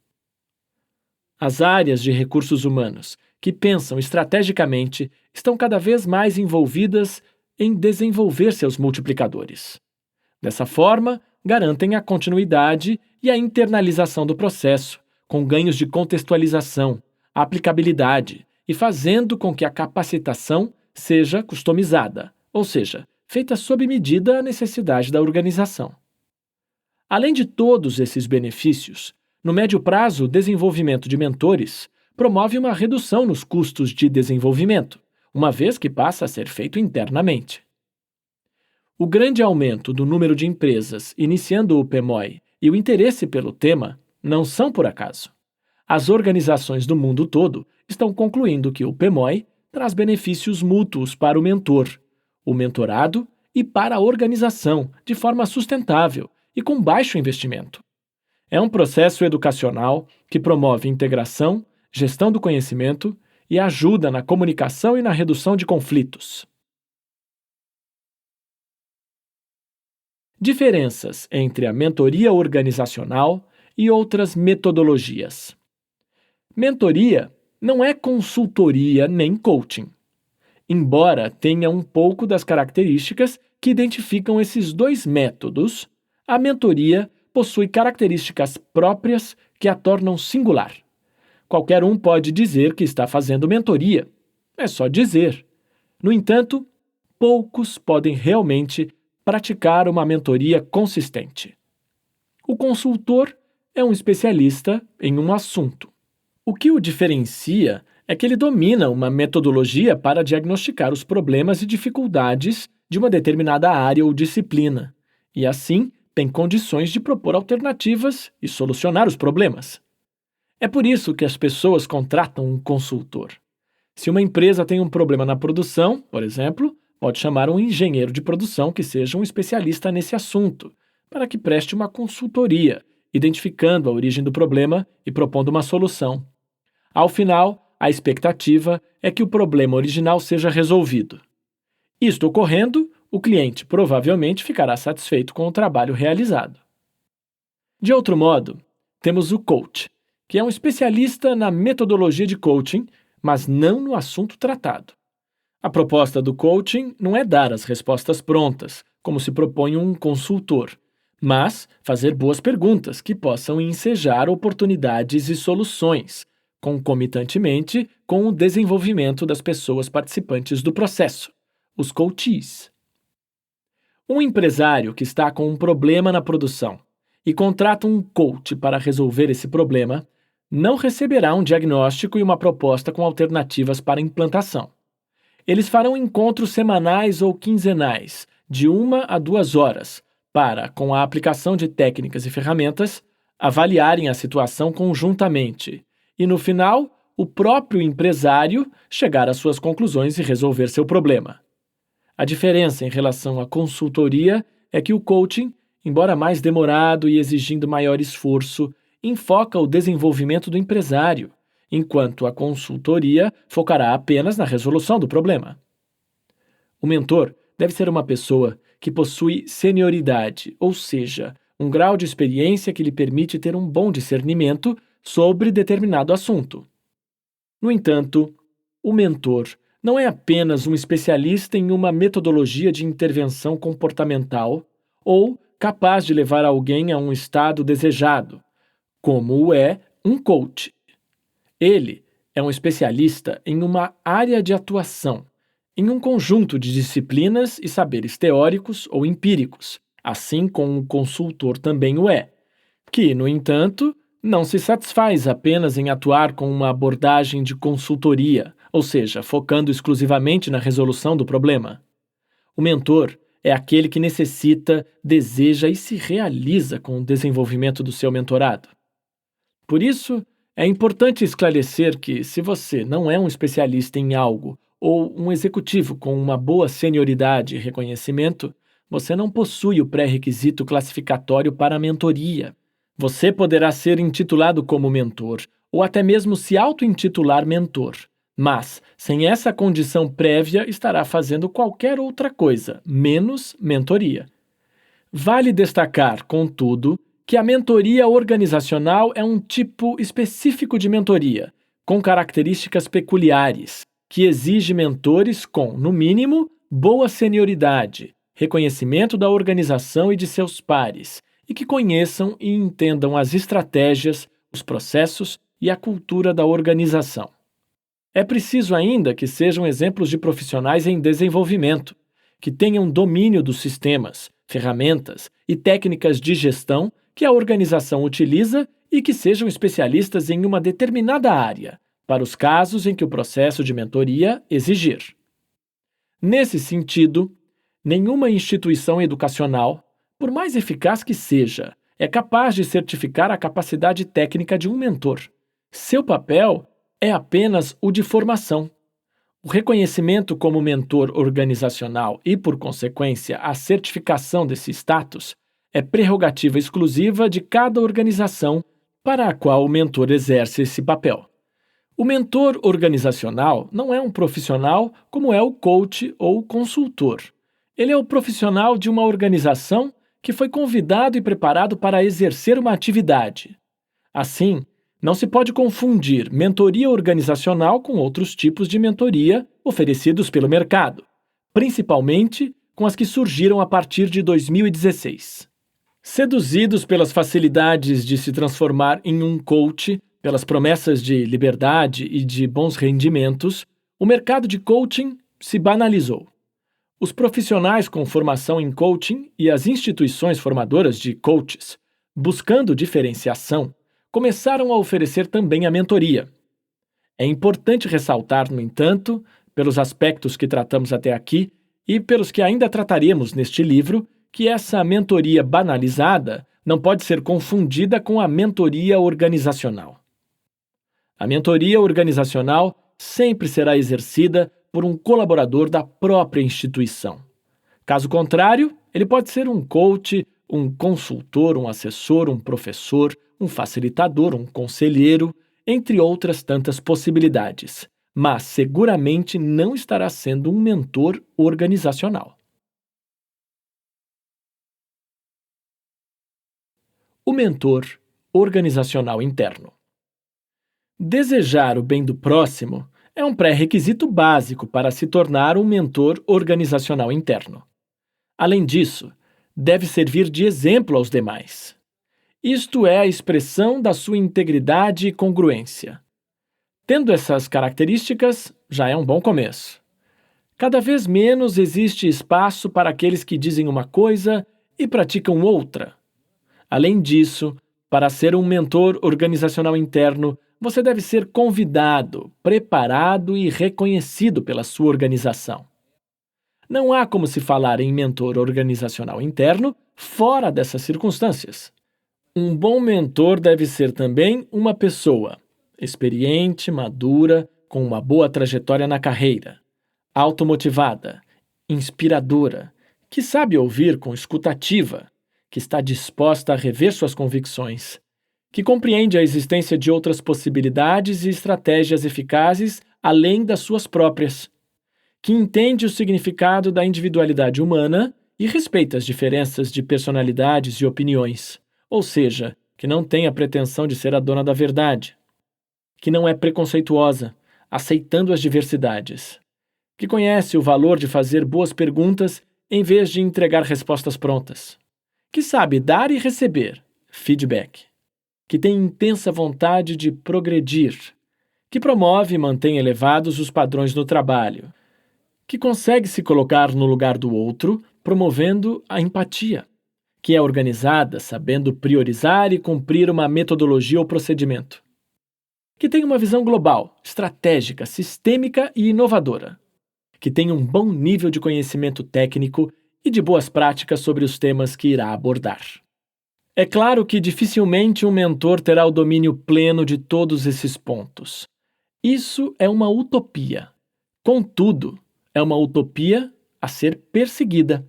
As áreas de recursos humanos que pensam estrategicamente estão cada vez mais envolvidas em desenvolver seus multiplicadores. Dessa forma, garantem a continuidade e a internalização do processo, com ganhos de contextualização, aplicabilidade e fazendo com que a capacitação seja customizada, ou seja, feita sob medida à necessidade da organização. Além de todos esses benefícios, no médio prazo, o desenvolvimento de mentores promove uma redução nos custos de desenvolvimento, uma vez que passa a ser feito internamente. O grande aumento do número de empresas iniciando o PMOI e o interesse pelo tema não são por acaso. As organizações do mundo todo estão concluindo que o PMOI traz benefícios mútuos para o mentor, o mentorado e para a organização, de forma sustentável e com baixo investimento. É um processo educacional que promove integração, gestão do conhecimento e ajuda na comunicação e na redução de conflitos. Diferenças entre a mentoria organizacional e outras metodologias. Mentoria não é consultoria nem coaching. Embora tenha um pouco das características que identificam esses dois métodos, a mentoria possui características próprias que a tornam singular. Qualquer um pode dizer que está fazendo mentoria. É só dizer. No entanto, poucos podem realmente praticar uma mentoria consistente. O consultor é um especialista em um assunto. O que o diferencia é que ele domina uma metodologia para diagnosticar os problemas e dificuldades de uma determinada área ou disciplina, e assim tem condições de propor alternativas e solucionar os problemas. É por isso que as pessoas contratam um consultor. Se uma empresa tem um problema na produção, por exemplo, pode chamar um engenheiro de produção que seja um especialista nesse assunto, para que preste uma consultoria, identificando a origem do problema e propondo uma solução. Ao final, a expectativa é que o problema original seja resolvido. Isto ocorrendo, o cliente provavelmente ficará satisfeito com o trabalho realizado. De outro modo, temos o coach, que é um especialista na metodologia de coaching, mas não no assunto tratado. A proposta do coaching não é dar as respostas prontas, como se propõe um consultor, mas fazer boas perguntas que possam ensejar oportunidades e soluções, concomitantemente com o desenvolvimento das pessoas participantes do processo, os coachees. Um empresário que está com um problema na produção e contrata um coach para resolver esse problema, não receberá um diagnóstico e uma proposta com alternativas para implantação. Eles farão encontros semanais ou quinzenais, de 1 a 2 horas, para, com a aplicação de técnicas e ferramentas, avaliarem a situação conjuntamente e, no final, o próprio empresário chegar às suas conclusões e resolver seu problema. A diferença em relação à consultoria é que o coaching, embora mais demorado e exigindo maior esforço, enfoca o desenvolvimento do empresário, enquanto a consultoria focará apenas na resolução do problema. O mentor deve ser uma pessoa que possui senioridade, ou seja, um grau de experiência que lhe permite ter um bom discernimento sobre determinado assunto. No entanto, o mentor não é apenas um especialista em uma metodologia de intervenção comportamental ou capaz de levar alguém a um estado desejado, como o é um coach. Ele é um especialista em uma área de atuação, em um conjunto de disciplinas e saberes teóricos ou empíricos, assim como um consultor também o é, que, no entanto, não se satisfaz apenas em atuar com uma abordagem de consultoria, ou seja, focando exclusivamente na resolução do problema. O mentor é aquele que necessita, deseja e se realiza com o desenvolvimento do seu mentorado. Por isso, é importante esclarecer que, se você não é um especialista em algo ou um executivo com uma boa senioridade e reconhecimento, você não possui o pré-requisito classificatório para a mentoria. Você poderá ser intitulado como mentor ou até mesmo se auto-intitular mentor, mas, sem essa condição prévia, estará fazendo qualquer outra coisa, menos mentoria. Vale destacar, contudo, que a mentoria organizacional é um tipo específico de mentoria, com características peculiares, que exige mentores com, no mínimo, boa senioridade, reconhecimento da organização e de seus pares, e que conheçam e entendam as estratégias, os processos e a cultura da organização. É preciso ainda que sejam exemplos de profissionais em desenvolvimento, que tenham domínio dos sistemas, ferramentas e técnicas de gestão que a organização utiliza e que sejam especialistas em uma determinada área, para os casos em que o processo de mentoria exigir. Nesse sentido, nenhuma instituição educacional, por mais eficaz que seja, é capaz de certificar a capacidade técnica de um mentor. Seu papel é apenas o de formação. O reconhecimento como mentor organizacional e, por consequência, a certificação desse status é prerrogativa exclusiva de cada organização para a qual o mentor exerce esse papel. O mentor organizacional não é um profissional como é o coach ou o consultor. Ele é o profissional de uma organização que foi convidado e preparado para exercer uma atividade. Assim, não se pode confundir mentoria organizacional com outros tipos de mentoria oferecidos pelo mercado, principalmente com as que surgiram a partir de 2016. Seduzidos pelas facilidades de se transformar em um coach, pelas promessas de liberdade e de bons rendimentos, o mercado de coaching se banalizou. Os profissionais com formação em coaching e as instituições formadoras de coaches, buscando diferenciação, começaram a oferecer também a mentoria. É importante ressaltar, no entanto, pelos aspectos que tratamos até aqui e pelos que ainda trataremos neste livro, que essa mentoria banalizada não pode ser confundida com a mentoria organizacional. A mentoria organizacional sempre será exercida por um colaborador da própria instituição. Caso contrário, ele pode ser um coach, um consultor, um assessor, um professor, um facilitador, um conselheiro, entre outras tantas possibilidades, mas seguramente não estará sendo um mentor organizacional. O mentor organizacional interno. Desejar o bem do próximo é um pré-requisito básico para se tornar um mentor organizacional interno. Além disso, deve servir de exemplo aos demais. Isto é a expressão da sua integridade e congruência. Tendo essas características, já é um bom começo. Cada vez menos existe espaço para aqueles que dizem uma coisa e praticam outra. Além disso, para ser um mentor organizacional interno, você deve ser convidado, preparado e reconhecido pela sua organização. Não há como se falar em mentor organizacional interno fora dessas circunstâncias. Um bom mentor deve ser também uma pessoa experiente, madura, com uma boa trajetória na carreira, automotivada, inspiradora, que sabe ouvir com escutativa, que está disposta a rever suas convicções, que compreende a existência de outras possibilidades e estratégias eficazes além das suas próprias, que entende o significado da individualidade humana e respeita as diferenças de personalidades e opiniões, ou seja, que não tem a pretensão de ser a dona da verdade, que não é preconceituosa, aceitando as diversidades, que conhece o valor de fazer boas perguntas em vez de entregar respostas prontas, que sabe dar e receber feedback, que tem intensa vontade de progredir, que promove e mantém elevados os padrões no trabalho, que consegue se colocar no lugar do outro, promovendo a empatia, que é organizada, sabendo priorizar e cumprir uma metodologia ou procedimento, que tem uma visão global, estratégica, sistêmica e inovadora, que tem um bom nível de conhecimento técnico e de boas práticas sobre os temas que irá abordar. É claro que dificilmente um mentor terá o domínio pleno de todos esses pontos. Isso é uma utopia. Contudo, é uma utopia a ser perseguida.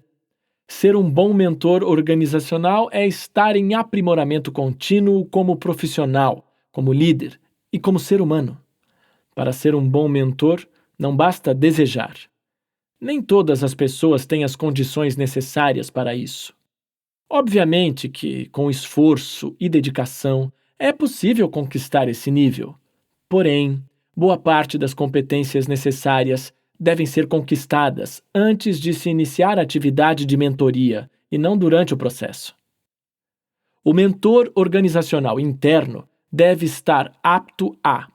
Ser um bom mentor organizacional é estar em aprimoramento contínuo como profissional, como líder e como ser humano. Para ser um bom mentor, não basta desejar. Nem todas as pessoas têm as condições necessárias para isso. Obviamente que, com esforço e dedicação, é possível conquistar esse nível. Porém, boa parte das competências necessárias devem ser conquistadas antes de se iniciar a atividade de mentoria e não durante o processo. O mentor organizacional interno deve estar apto a,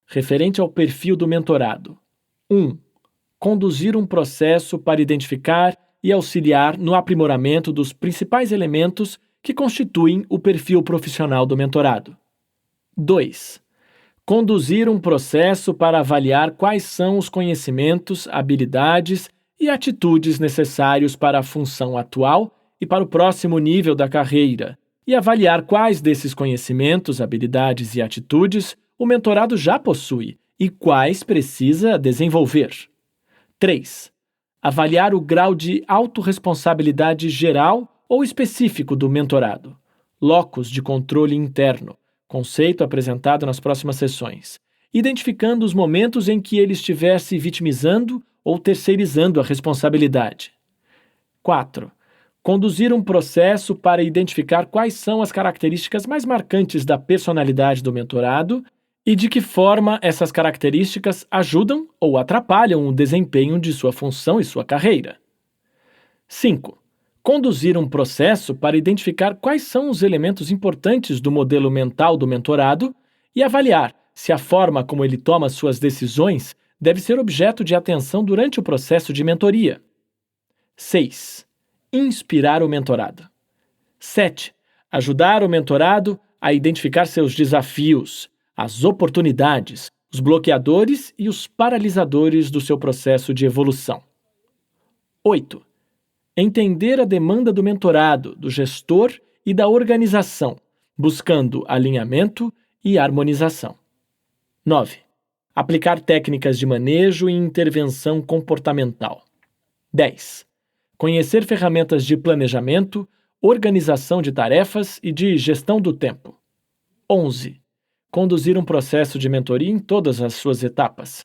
referente ao perfil do mentorado, 1. Conduzir um processo para identificar e auxiliar no aprimoramento dos principais elementos que constituem o perfil profissional do mentorado. 2. Conduzir um processo para avaliar quais são os conhecimentos, habilidades e atitudes necessários para a função atual e para o próximo nível da carreira, e avaliar quais desses conhecimentos, habilidades e atitudes o mentorado já possui e quais precisa desenvolver. 3. Avaliar o grau de autorresponsabilidade geral ou específico do mentorado, locus de controle interno, conceito apresentado nas próximas sessões, identificando os momentos em que ele estiver se vitimizando ou terceirizando a responsabilidade. 4. Conduzir um processo para identificar quais são as características mais marcantes da personalidade do mentorado e de que forma essas características ajudam ou atrapalham o desempenho de sua função e sua carreira. 5. Conduzir um processo para identificar quais são os elementos importantes do modelo mental do mentorado e avaliar se a forma como ele toma suas decisões deve ser objeto de atenção durante o processo de mentoria. 6. Inspirar o mentorado. 7. Ajudar o mentorado a identificar seus desafios, as oportunidades, os bloqueadores e os paralisadores do seu processo de evolução. 8. Entender a demanda do mentorado, do gestor e da organização, buscando alinhamento e harmonização. 9. Aplicar técnicas de manejo e intervenção comportamental. 10. Conhecer ferramentas de planejamento, organização de tarefas e de gestão do tempo. 11. Conduzir um processo de mentoria em todas as suas etapas,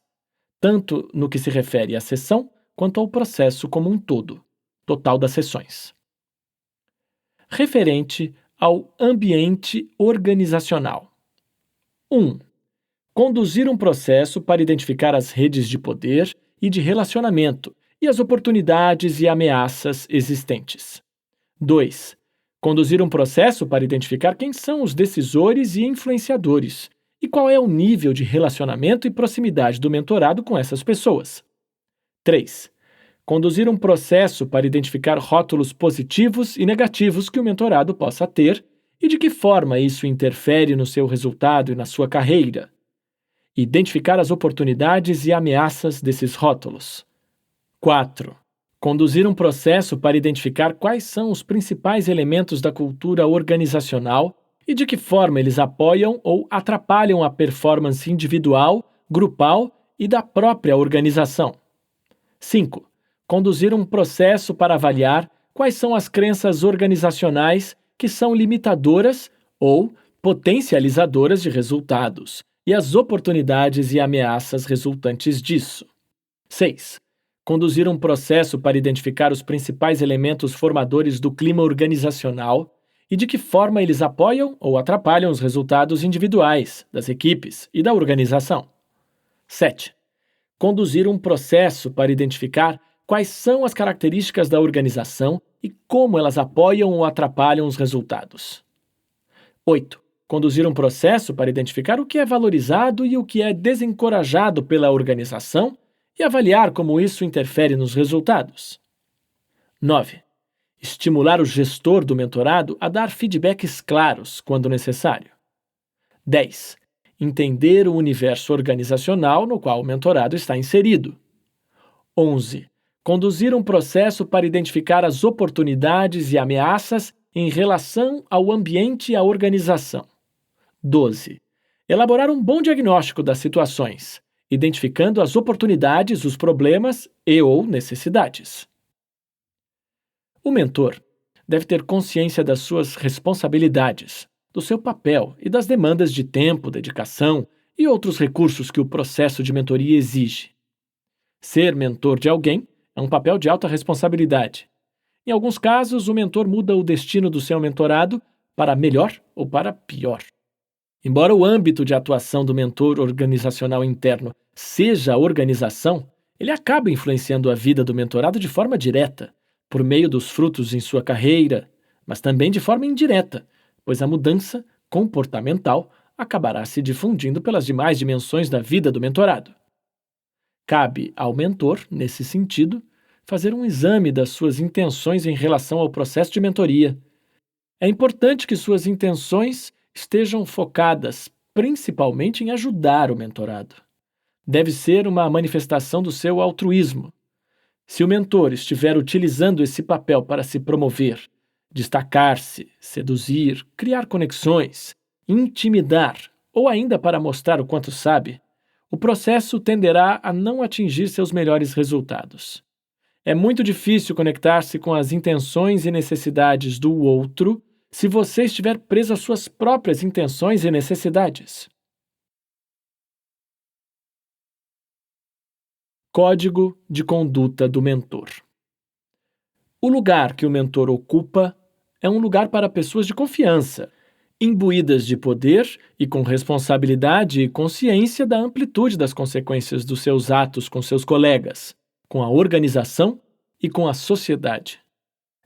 tanto no que se refere à sessão quanto ao processo como um todo, total das sessões. Referente ao ambiente organizacional. 1. Conduzir um processo para identificar as redes de poder e de relacionamento e as oportunidades e ameaças existentes. 2. Conduzir um processo para identificar quem são os decisores e influenciadores e qual é o nível de relacionamento e proximidade do mentorado com essas pessoas. 3. Conduzir um processo para identificar rótulos positivos e negativos que o mentorado possa ter e de que forma isso interfere no seu resultado e na sua carreira. Identificar as oportunidades e ameaças desses rótulos. 4. Conduzir um processo para identificar quais são os principais elementos da cultura organizacional e de que forma eles apoiam ou atrapalham a performance individual, grupal e da própria organização. 5. Conduzir um processo para avaliar quais são as crenças organizacionais que são limitadoras ou potencializadoras de resultados e as oportunidades e ameaças resultantes disso. 6. Conduzir um processo para identificar os principais elementos formadores do clima organizacional e de que forma eles apoiam ou atrapalham os resultados individuais, das equipes e da organização. 7. Conduzir um processo para identificar quais são as características da organização e como elas apoiam ou atrapalham os resultados. 8. Conduzir um processo para identificar o que é valorizado e o que é desencorajado pela organização e avaliar como isso interfere nos resultados. 9. Estimular o gestor do mentorado a dar feedbacks claros quando necessário. 10. Entender o universo organizacional no qual o mentorado está inserido. 11. Conduzir um processo para identificar as oportunidades e ameaças em relação ao ambiente e à organização. 12. Elaborar um bom diagnóstico das situações, identificando as oportunidades, os problemas e/ou necessidades. O mentor deve ter consciência das suas responsabilidades, do seu papel e das demandas de tempo, dedicação e outros recursos que o processo de mentoria exige. Ser mentor de alguém é um papel de alta responsabilidade. Em alguns casos, o mentor muda o destino do seu mentorado para melhor ou para pior. Embora o âmbito de atuação do mentor organizacional interno seja a organização, ele acaba influenciando a vida do mentorado de forma direta, por meio dos frutos em sua carreira, mas também de forma indireta, pois a mudança comportamental acabará se difundindo pelas demais dimensões da vida do mentorado. Cabe ao mentor, nesse sentido, fazer um exame das suas intenções em relação ao processo de mentoria. É importante que suas intenções estejam focadas principalmente em ajudar o mentorado. Deve ser uma manifestação do seu altruísmo. Se o mentor estiver utilizando esse papel para se promover, destacar-se, seduzir, criar conexões, intimidar ou ainda para mostrar o quanto sabe, o processo tenderá a não atingir seus melhores resultados. É muito difícil conectar-se com as intenções e necessidades do outro se você estiver preso às suas próprias intenções e necessidades. Código de conduta do mentor. O lugar que o mentor ocupa é um lugar para pessoas de confiança, imbuídas de poder e com responsabilidade e consciência da amplitude das consequências dos seus atos com seus colegas, com a organização e com a sociedade.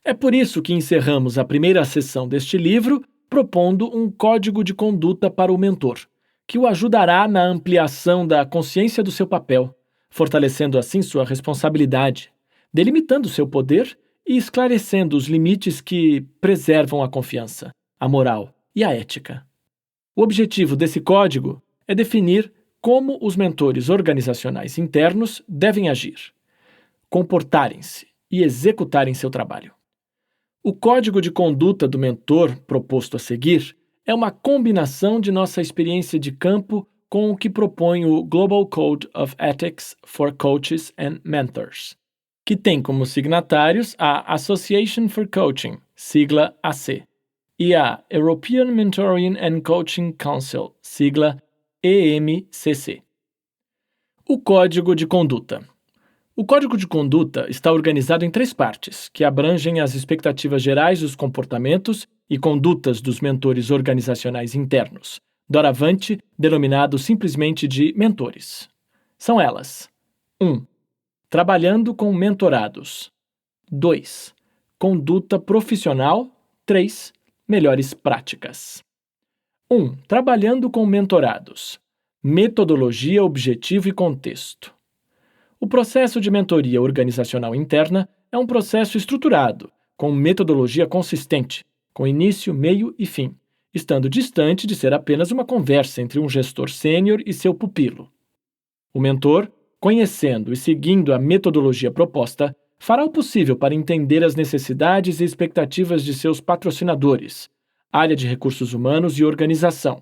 É por isso que encerramos a primeira sessão deste livro propondo um código de conduta para o mentor, que o ajudará na ampliação da consciência do seu papel, fortalecendo assim sua responsabilidade, delimitando seu poder e esclarecendo os limites que preservam a confiança, a moral e a ética. O objetivo desse código é definir como os mentores organizacionais internos devem agir, comportarem-se e executarem seu trabalho. O código de conduta do mentor proposto a seguir é uma combinação de nossa experiência de campo com o que propõe o Global Code of Ethics for Coaches and Mentors, que tem como signatários a Association for Coaching, sigla AC, e a European Mentoring and Coaching Council, sigla EMCC. O Código de Conduta. O Código de Conduta está organizado em 3 partes, que abrangem as expectativas gerais dos comportamentos e condutas dos mentores organizacionais internos, doravante denominados simplesmente de mentores. São elas: 1. Trabalhando com mentorados. 2. Conduta profissional. 3. Melhores práticas. 1. Trabalhando com mentorados. Metodologia, objetivo e contexto. O processo de mentoria organizacional interna é um processo estruturado, com metodologia consistente, com início, meio e fim, estando distante de ser apenas uma conversa entre um gestor sênior e seu pupilo. O mentor, conhecendo e seguindo a metodologia proposta, fará o possível para entender as necessidades e expectativas de seus patrocinadores, área de recursos humanos e organização,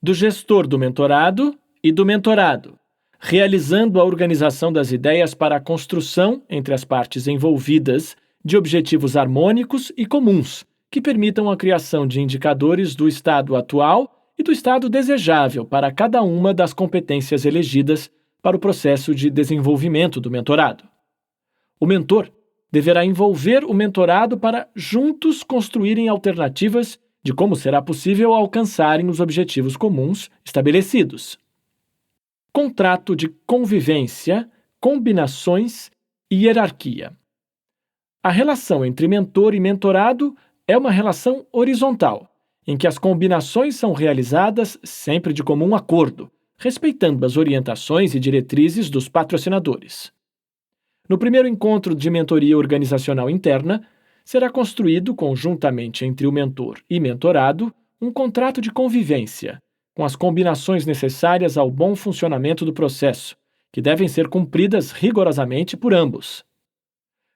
do gestor do mentorado e do mentorado, realizando a organização das ideias para a construção, entre as partes envolvidas, de objetivos harmônicos e comuns, que permitam a criação de indicadores do estado atual e do estado desejável para cada uma das competências elegidas para o processo de desenvolvimento do mentorado. O mentor deverá envolver o mentorado para juntos construírem alternativas de como será possível alcançarem os objetivos comuns estabelecidos. Contrato de convivência, combinações e hierarquia. A relação entre mentor e mentorado é uma relação horizontal, em que as combinações são realizadas sempre de comum acordo, respeitando as orientações e diretrizes dos patrocinadores. No primeiro encontro de mentoria organizacional interna, será construído conjuntamente entre o mentor e mentorado um contrato de convivência, com as combinações necessárias ao bom funcionamento do processo, que devem ser cumpridas rigorosamente por ambos.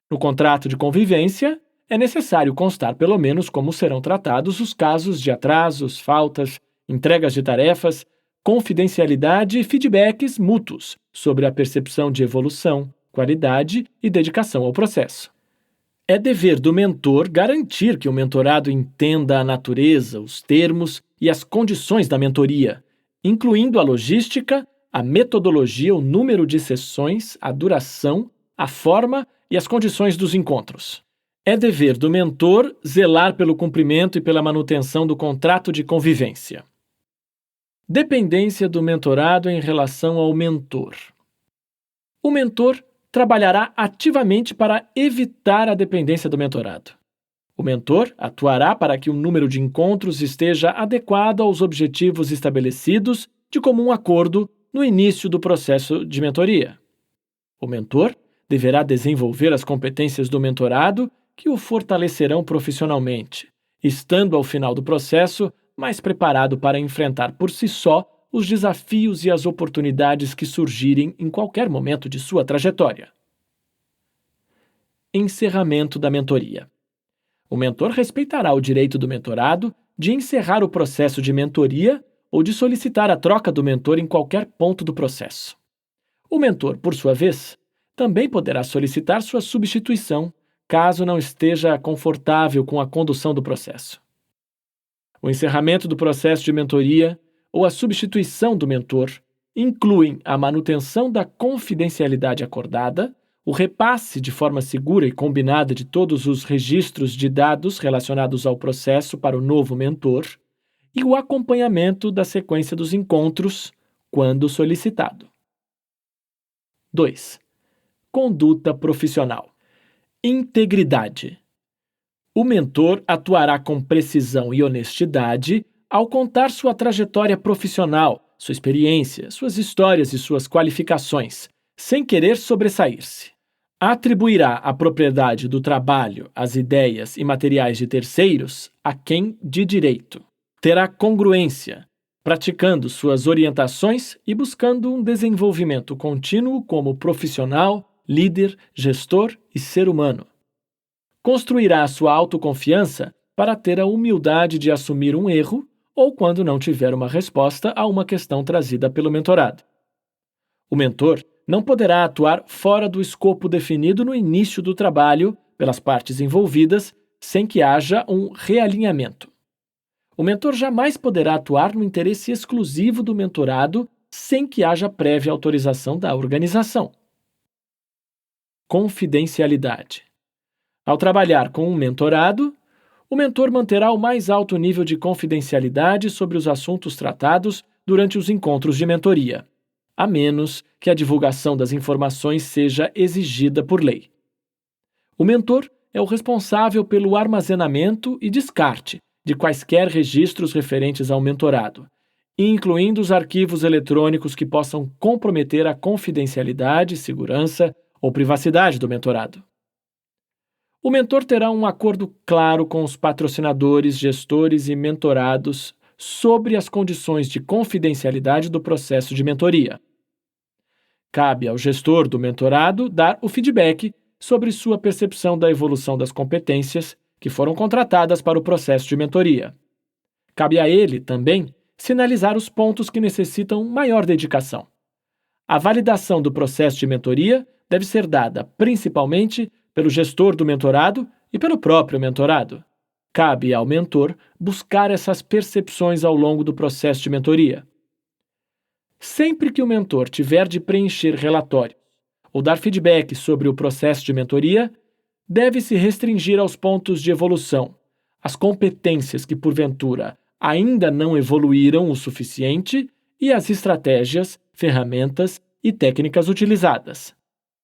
No contrato de convivência, é necessário constar pelo menos como serão tratados os casos de atrasos, faltas, entregas de tarefas, confidencialidade e feedbacks mútuos sobre a percepção de evolução, qualidade e dedicação ao processo. É dever do mentor garantir que o mentorado entenda a natureza, os termos e as condições da mentoria, incluindo a logística, a metodologia, o número de sessões, a duração, a forma e as condições dos encontros. É dever do mentor zelar pelo cumprimento e pela manutenção do contrato de convivência. Dependência do mentorado em relação ao mentor. O mentor trabalhará ativamente para evitar a dependência do mentorado. O mentor atuará para que o número de encontros esteja adequado aos objetivos estabelecidos de comum acordo no início do processo de mentoria. O mentor deverá desenvolver as competências do mentorado que o fortalecerão profissionalmente, estando ao final do processo mais preparado para enfrentar por si só os desafios e as oportunidades que surgirem em qualquer momento de sua trajetória. Encerramento da mentoria. O mentor respeitará o direito do mentorado de encerrar o processo de mentoria ou de solicitar a troca do mentor em qualquer ponto do processo. O mentor, por sua vez, também poderá solicitar sua substituição, caso não esteja confortável com a condução do processo. O encerramento do processo de mentoria ou a substituição do mentor incluem a manutenção da confidencialidade acordada, o repasse de forma segura e combinada de todos os registros de dados relacionados ao processo para o novo mentor e o acompanhamento da sequência dos encontros, quando solicitado. 2. Conduta profissional. Integridade. O mentor atuará com precisão e honestidade ao contar sua trajetória profissional, sua experiência, suas histórias e suas qualificações, sem querer sobressair-se. Atribuirá a propriedade do trabalho, as ideias e materiais de terceiros a quem de direito. Terá congruência, praticando suas orientações e buscando um desenvolvimento contínuo como profissional, líder, gestor e ser humano. Construirá sua autoconfiança para ter a humildade de assumir um erro ou quando não tiver uma resposta a uma questão trazida pelo mentorado. O mentor não poderá atuar fora do escopo definido no início do trabalho pelas partes envolvidas sem que haja um realinhamento. O mentor jamais poderá atuar no interesse exclusivo do mentorado sem que haja prévia autorização da organização. Confidencialidade. Ao trabalhar com um mentorado, o mentor manterá o mais alto nível de confidencialidade sobre os assuntos tratados durante os encontros de mentoria, a menos que a divulgação das informações seja exigida por lei. O mentor é o responsável pelo armazenamento e descarte de quaisquer registros referentes ao mentorado, incluindo os arquivos eletrônicos que possam comprometer a confidencialidade, segurança ou privacidade do mentorado. O mentor terá um acordo claro com os patrocinadores, gestores e mentorados sobre as condições de confidencialidade do processo de mentoria. Cabe ao gestor do mentorado dar o feedback sobre sua percepção da evolução das competências que foram contratadas para o processo de mentoria. Cabe a ele, também, sinalizar os pontos que necessitam maior dedicação. A validação do processo de mentoria deve ser dada principalmente pelo gestor do mentorado e pelo próprio mentorado. Cabe ao mentor buscar essas percepções ao longo do processo de mentoria. Sempre que o mentor tiver de preencher relatórios ou dar feedback sobre o processo de mentoria, deve-se restringir aos pontos de evolução, às competências que, porventura, ainda não evoluíram o suficiente e às estratégias, ferramentas e técnicas utilizadas.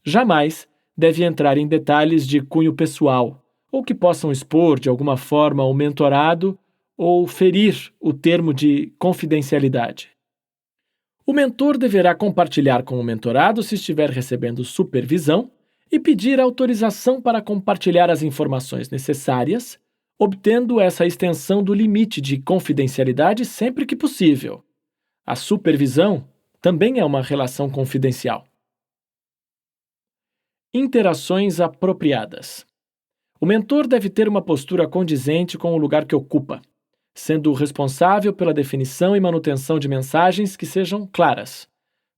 Jamais deve entrar em detalhes de cunho pessoal ou que possam expor de alguma forma o mentorado ou ferir o termo de confidencialidade. O mentor deverá compartilhar com o mentorado se estiver recebendo supervisão e pedir autorização para compartilhar as informações necessárias, obtendo essa extensão do limite de confidencialidade sempre que possível. A supervisão também é uma relação confidencial. Interações apropriadas. O mentor deve ter uma postura condizente com o lugar que ocupa, sendo responsável pela definição e manutenção de mensagens que sejam claras,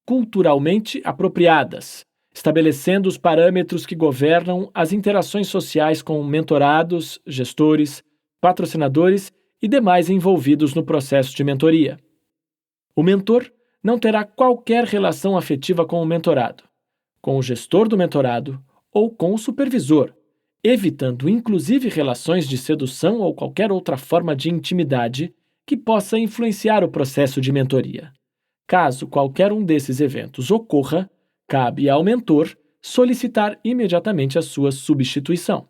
culturalmente apropriadas, estabelecendo os parâmetros que governam as interações sociais com mentorados, gestores, patrocinadores e demais envolvidos no processo de mentoria. O mentor não terá qualquer relação afetiva com o mentorado, com o gestor do mentorado ou com o supervisor, evitando inclusive relações de sedução ou qualquer outra forma de intimidade que possa influenciar o processo de mentoria. Caso qualquer um desses eventos ocorra, cabe ao mentor solicitar imediatamente a sua substituição.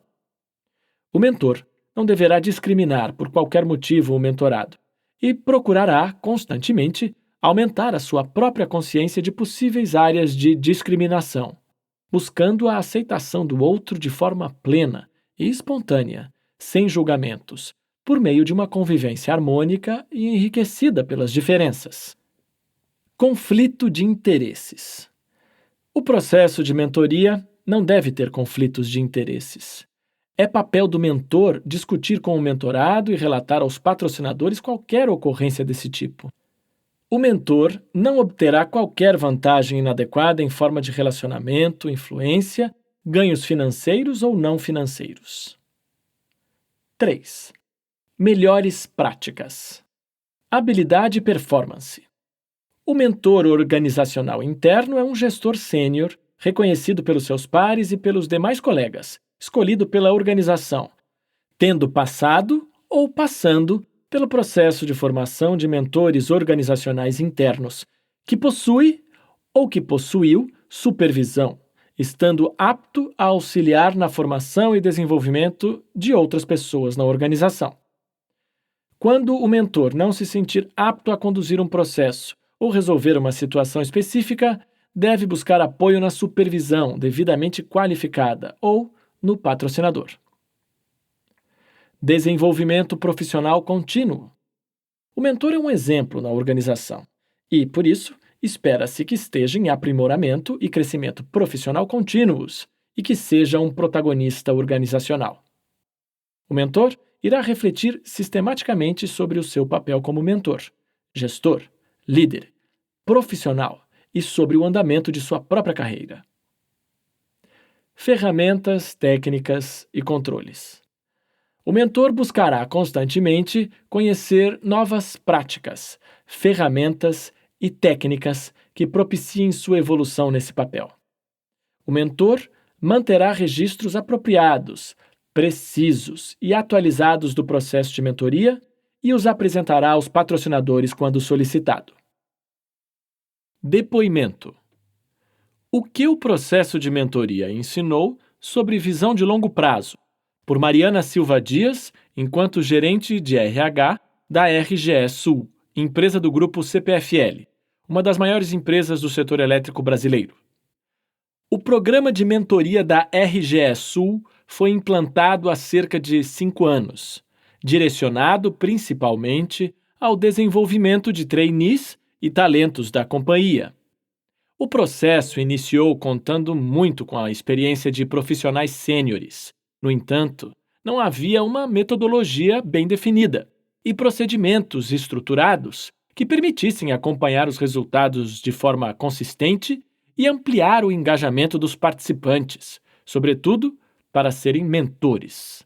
O mentor não deverá discriminar por qualquer motivo o mentorado e procurará, constantemente, aumentar a sua própria consciência de possíveis áreas de discriminação, buscando a aceitação do outro de forma plena e espontânea, sem julgamentos, por meio de uma convivência harmônica e enriquecida pelas diferenças. Conflito de interesses. O processo de mentoria não deve ter conflitos de interesses. É papel do mentor discutir com o mentorado e relatar aos patrocinadores qualquer ocorrência desse tipo. O mentor não obterá qualquer vantagem inadequada em forma de relacionamento, influência, ganhos financeiros ou não financeiros. 3. Melhores práticas. Habilidade e performance. O mentor organizacional interno é um gestor sênior, reconhecido pelos seus pares e pelos demais colegas, escolhido pela organização, tendo passado ou passando pelo processo de formação de mentores organizacionais internos, que possui ou que possuiu supervisão, estando apto a auxiliar na formação e desenvolvimento de outras pessoas na organização. Quando o mentor não se sentir apto a conduzir um processo ou resolver uma situação específica, deve buscar apoio na supervisão devidamente qualificada ou no patrocinador. Desenvolvimento profissional contínuo. O mentor é um exemplo na organização e, por isso, espera-se que esteja em aprimoramento e crescimento profissional contínuos e que seja um protagonista organizacional. O mentor irá refletir sistematicamente sobre o seu papel como mentor, gestor, líder, profissional e sobre o andamento de sua própria carreira. Ferramentas, técnicas e controles. O mentor buscará constantemente conhecer novas práticas, ferramentas e técnicas que propiciem sua evolução nesse papel. O mentor manterá registros apropriados, precisos e atualizados do processo de mentoria e os apresentará aos patrocinadores quando solicitado. Depoimento. O que o processo de mentoria ensinou sobre visão de longo prazo? Por Mariana Silva Dias, enquanto gerente de RH da RGE Sul, empresa do grupo CPFL, uma das maiores empresas do setor elétrico brasileiro. O programa de mentoria da RGE Sul foi implantado há cerca de 5 anos, direcionado principalmente ao desenvolvimento de trainees e talentos da companhia. O processo iniciou contando muito com a experiência de profissionais sêniores. No entanto, não havia uma metodologia bem definida e procedimentos estruturados que permitissem acompanhar os resultados de forma consistente e ampliar o engajamento dos participantes, sobretudo para serem mentores.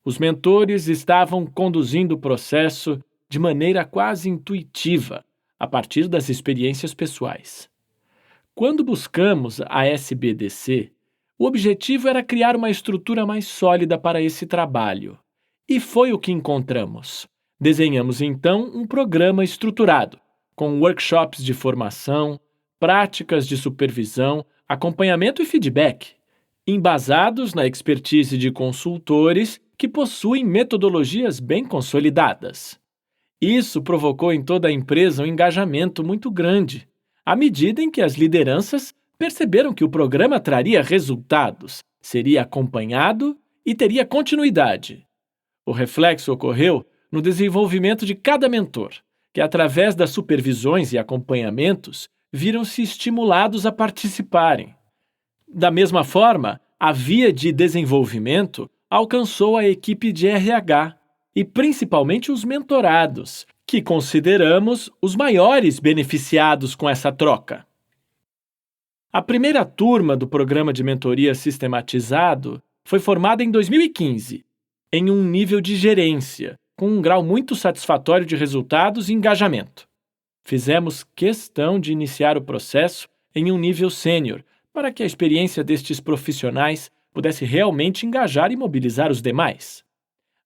Os mentores estavam conduzindo o processo de maneira quase intuitiva, a partir das experiências pessoais. Quando buscamos a SBDC, o objetivo era criar uma estrutura mais sólida para esse trabalho. E foi o que encontramos. Desenhamos então um programa estruturado, com workshops de formação, práticas de supervisão, acompanhamento e feedback, embasados na expertise de consultores que possuem metodologias bem consolidadas. Isso provocou em toda a empresa um engajamento muito grande, à medida em que as lideranças perceberam que o programa traria resultados, seria acompanhado e teria continuidade. O reflexo ocorreu no desenvolvimento de cada mentor, que, através das supervisões e acompanhamentos, viram-se estimulados a participarem. Da mesma forma, a via de desenvolvimento alcançou a equipe de RH e principalmente os mentorados, que consideramos os maiores beneficiados com essa troca. A primeira turma do programa de mentoria sistematizado foi formada em 2015, em um nível de gerência, com um grau muito satisfatório de resultados e engajamento. Fizemos questão de iniciar o processo em um nível sênior, para que a experiência destes profissionais pudesse realmente engajar e mobilizar os demais.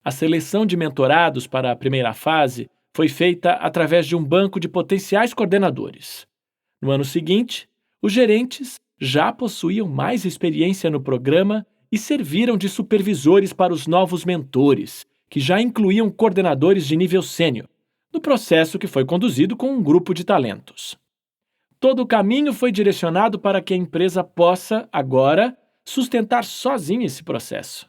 A seleção de mentorados para a primeira fase foi feita através de um banco de potenciais coordenadores. No ano seguinte, os gerentes já possuíam mais experiência no programa e serviram de supervisores para os novos mentores, que já incluíam coordenadores de nível sênior, no processo que foi conduzido com um grupo de talentos. Todo o caminho foi direcionado para que a empresa possa, agora, sustentar sozinha esse processo.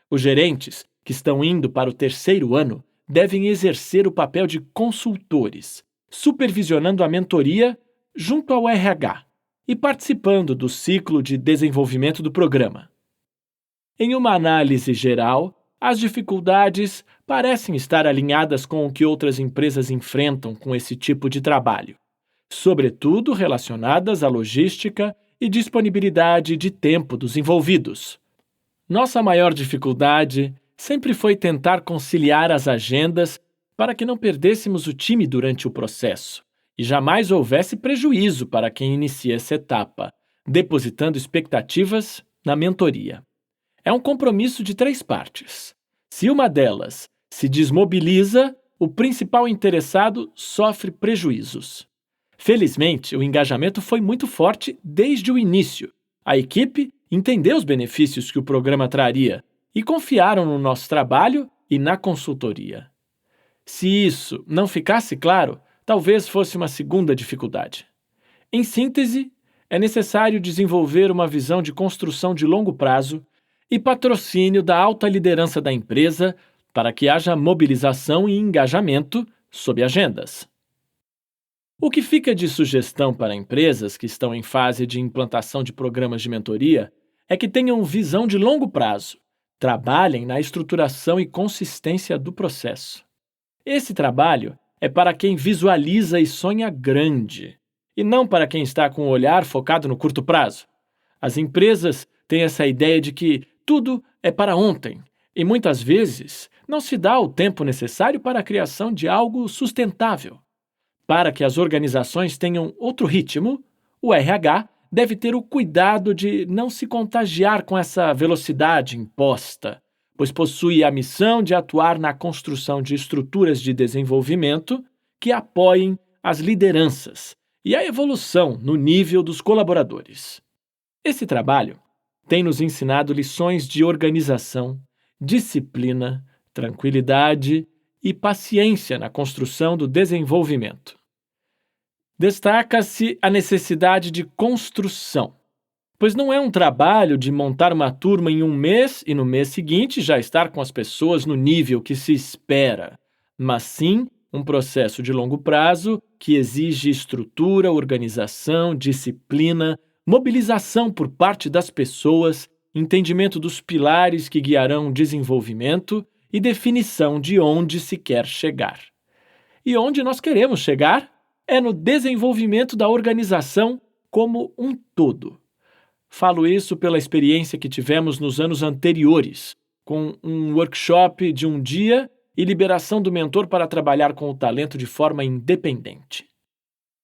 Os gerentes, que estão indo para o 3º ano, devem exercer o papel de consultores, supervisionando a mentoria junto ao RH e participando do ciclo de desenvolvimento do programa. Em uma análise geral, as dificuldades parecem estar alinhadas com o que outras empresas enfrentam com esse tipo de trabalho, sobretudo relacionadas à logística e disponibilidade de tempo dos envolvidos. Nossa maior dificuldade sempre foi tentar conciliar as agendas para que não perdêssemos o time durante o processo e jamais houvesse prejuízo para quem inicia essa etapa, depositando expectativas na mentoria. É um compromisso de 3 partes. Se uma delas se desmobiliza, o principal interessado sofre prejuízos. Felizmente, o engajamento foi muito forte desde o início. A equipe entendeu os benefícios que o programa traria e confiaram no nosso trabalho e na consultoria. Se isso não ficasse claro, talvez fosse uma segunda dificuldade. Em síntese, é necessário desenvolver uma visão de construção de longo prazo e patrocínio da alta liderança da empresa para que haja mobilização e engajamento sob agendas. O que fica de sugestão para empresas que estão em fase de implantação de programas de mentoria é que tenham visão de longo prazo, trabalhem na estruturação e consistência do processo. Esse trabalho é para quem visualiza e sonha grande, e não para quem está com o olhar focado no curto prazo. As empresas têm essa ideia de que tudo é para ontem, e muitas vezes não se dá o tempo necessário para a criação de algo sustentável. Para que as organizações tenham outro ritmo, o RH deve ter o cuidado de não se contagiar com essa velocidade imposta, pois possui a missão de atuar na construção de estruturas de desenvolvimento que apoiem as lideranças e a evolução no nível dos colaboradores. Esse trabalho tem nos ensinado lições de organização, disciplina, tranquilidade e paciência na construção do desenvolvimento. Destaca-se a necessidade de construção, Pois não é um trabalho de montar uma turma em um mês e no mês seguinte já estar com as pessoas no nível que se espera, mas sim um processo de longo prazo que exige estrutura, organização, disciplina, mobilização por parte das pessoas, entendimento dos pilares que guiarão o desenvolvimento e definição de onde se quer chegar. E onde nós queremos chegar é no desenvolvimento da organização como um todo. Falo isso pela experiência que tivemos nos anos anteriores, com um workshop de um dia e liberação do mentor para trabalhar com o talento de forma independente.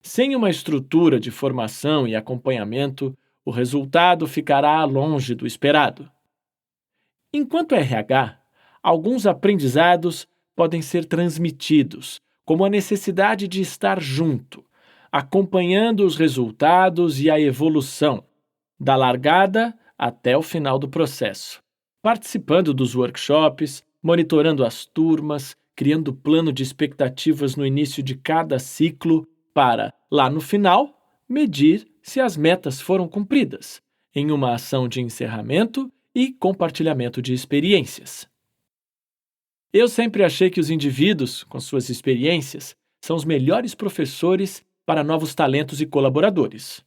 Sem uma estrutura de formação e acompanhamento, o resultado ficará longe do esperado. Enquanto RH, alguns aprendizados podem ser transmitidos, como a necessidade de estar junto, acompanhando os resultados e a evolução, da largada até o final do processo, participando dos workshops, monitorando as turmas, criando plano de expectativas no início de cada ciclo para, lá no final, medir se as metas foram cumpridas, em uma ação de encerramento e compartilhamento de experiências. Eu sempre achei que os indivíduos, com suas experiências, são os melhores professores para novos talentos e colaboradores.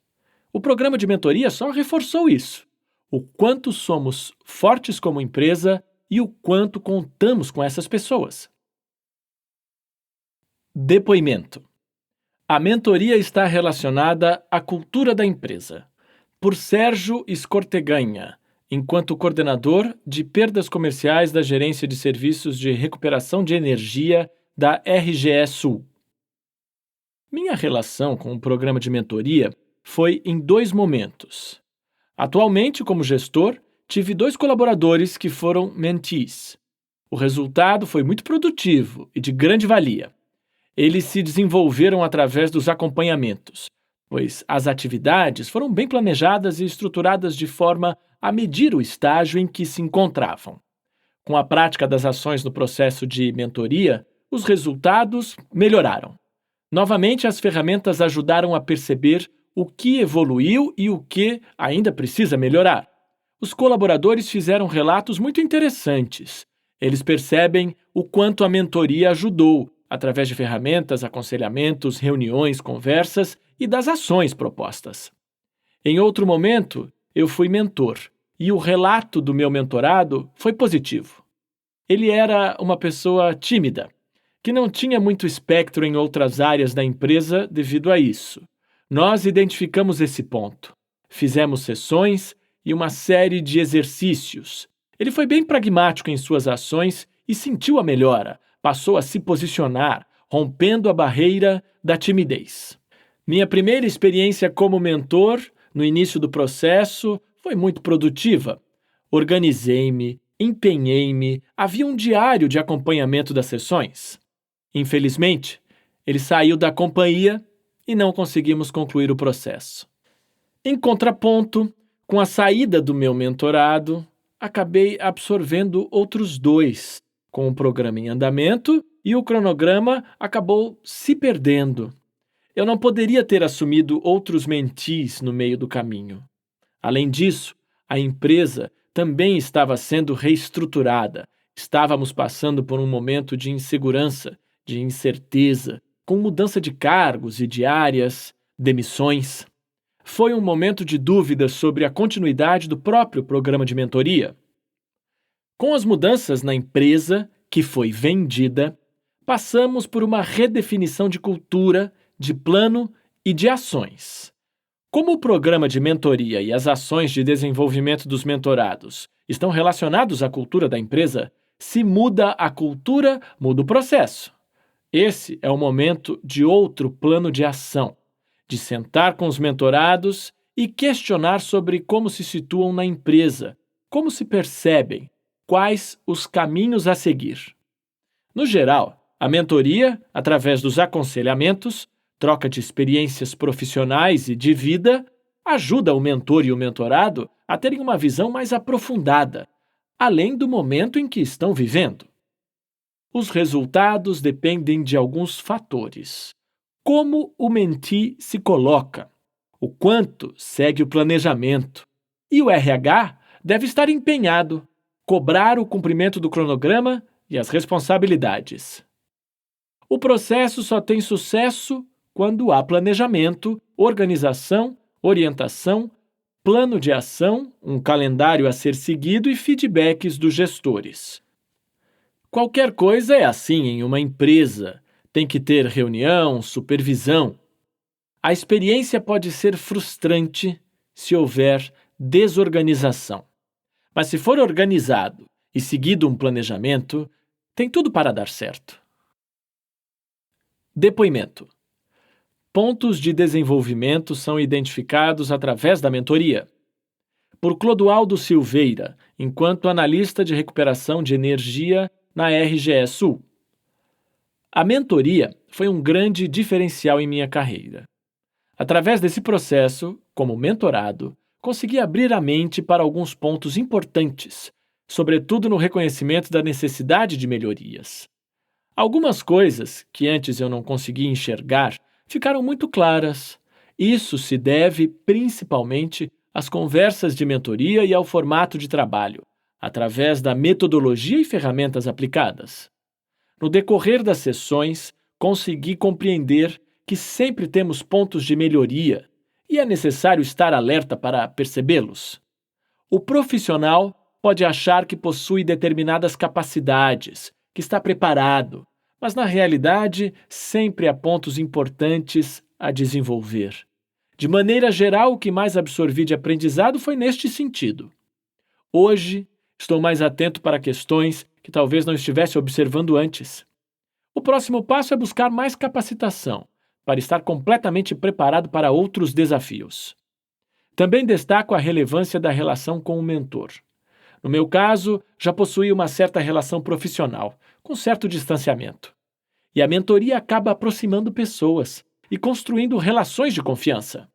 O programa de mentoria só reforçou isso. O quanto somos fortes como empresa e o quanto contamos com essas pessoas. Depoimento. A mentoria está relacionada à cultura da empresa. Por Sérgio Escorteganha, enquanto coordenador de perdas comerciais da Gerência de Serviços de Recuperação de Energia da RGE Sul. Minha relação com o programa de mentoria foi em 2 momentos. Atualmente, como gestor, tive 2 colaboradores que foram mentees. O resultado foi muito produtivo e de grande valia. Eles se desenvolveram através dos acompanhamentos, pois as atividades foram bem planejadas e estruturadas de forma a medir o estágio em que se encontravam. Com a prática das ações no processo de mentoria, os resultados melhoraram. Novamente, as ferramentas ajudaram a perceber o que evoluiu e o que ainda precisa melhorar. Os colaboradores fizeram relatos muito interessantes. Eles percebem o quanto a mentoria ajudou, através de ferramentas, aconselhamentos, reuniões, conversas e das ações propostas. Em outro momento, eu fui mentor e o relato do meu mentorado foi positivo. Ele era uma pessoa tímida, que não tinha muito espectro em outras áreas da empresa devido a isso. Nós identificamos esse ponto. Fizemos sessões e uma série de exercícios. Ele foi bem pragmático em suas ações e sentiu a melhora. Passou a se posicionar, rompendo a barreira da timidez. Minha primeira experiência como mentor, no início do processo, foi muito produtiva. Organizei-me, empenhei-me, havia um diário de acompanhamento das sessões. Infelizmente, ele saiu da companhia e não conseguimos concluir o processo. Em contraponto, com a saída do meu mentorado, acabei absorvendo outros 2, com o programa em andamento e o cronograma acabou se perdendo. Eu não poderia ter assumido outros mentees no meio do caminho. Além disso, a empresa também estava sendo reestruturada. Estávamos passando por um momento de insegurança, de incerteza, com mudança de cargos e de áreas, demissões. Foi um momento de dúvida sobre a continuidade do próprio programa de mentoria. Com as mudanças na empresa, que foi vendida, passamos por uma redefinição de cultura, de plano e de ações. Como o programa de mentoria e as ações de desenvolvimento dos mentorados estão relacionados à cultura da empresa, se muda a cultura, muda o processo. Esse é o momento de outro plano de ação, de sentar com os mentorados e questionar sobre como se situam na empresa, como se percebem, quais os caminhos a seguir. No geral, a mentoria, através dos aconselhamentos, troca de experiências profissionais e de vida, ajuda o mentor e o mentorado a terem uma visão mais aprofundada, além do momento em que estão vivendo. Os resultados dependem de alguns fatores. Como o mentee se coloca, o quanto segue o planejamento, E o RH deve estar empenhado, cobrar o cumprimento do cronograma e as responsabilidades. O processo só tem sucesso quando há planejamento, organização, orientação, plano de ação, um calendário a ser seguido e feedbacks dos gestores. Qualquer coisa é assim em uma empresa. Tem que ter reunião, supervisão. A experiência pode ser frustrante se houver desorganização. Mas se for organizado e seguido um planejamento, tem tudo para dar certo. Depoimento. Pontos de desenvolvimento são identificados através da mentoria. Por Clodoaldo Silveira, enquanto analista de recuperação de energia na RGE Sul. A mentoria foi um grande diferencial em minha carreira. Através desse processo, como mentorado, consegui abrir a mente para alguns pontos importantes, sobretudo no reconhecimento da necessidade de melhorias. Algumas coisas que antes eu não conseguia enxergar ficaram muito claras. Isso se deve principalmente às conversas de mentoria e ao formato de trabalho, através da metodologia e ferramentas aplicadas. No decorrer das sessões, consegui compreender que sempre temos pontos de melhoria e é necessário estar alerta para percebê-los. O profissional pode achar que possui determinadas capacidades, que está preparado, mas na realidade sempre há pontos importantes a desenvolver. De maneira geral, o que mais absorvi de aprendizado foi neste sentido. Hoje, estou mais atento para questões que talvez não estivesse observando antes. O próximo passo é buscar mais capacitação, para estar completamente preparado para outros desafios. Também destaco a relevância da relação com o mentor. No meu caso, já possuí uma certa relação profissional, com certo distanciamento. E a mentoria acaba aproximando pessoas e construindo relações de confiança.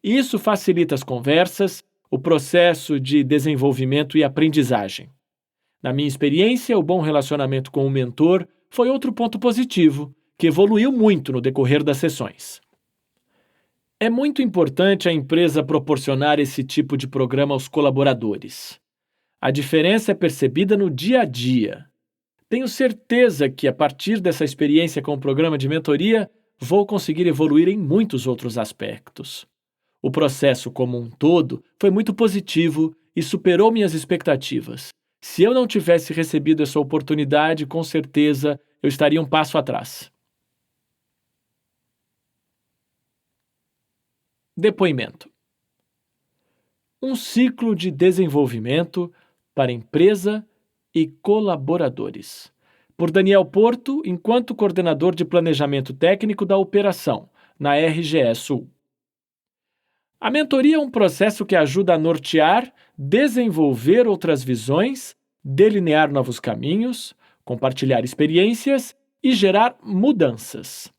Isso facilita as conversas, o processo de desenvolvimento e aprendizagem. Na minha experiência, o bom relacionamento com o mentor foi outro ponto positivo, que evoluiu muito no decorrer das sessões. É muito importante a empresa proporcionar esse tipo de programa aos colaboradores. A diferença é percebida no dia a dia. Tenho certeza que, a partir dessa experiência com o programa de mentoria, vou conseguir evoluir em muitos outros aspectos. O processo como um todo foi muito positivo e superou minhas expectativas. Se eu não tivesse recebido essa oportunidade, com certeza eu estaria um passo atrás. Depoimento. Um ciclo de desenvolvimento para empresa e colaboradores. Por Daniel Porto, enquanto coordenador de planejamento técnico da operação, na RGE Sul. A mentoria é um processo que ajuda a nortear, desenvolver outras visões, delinear novos caminhos, compartilhar experiências e gerar mudanças.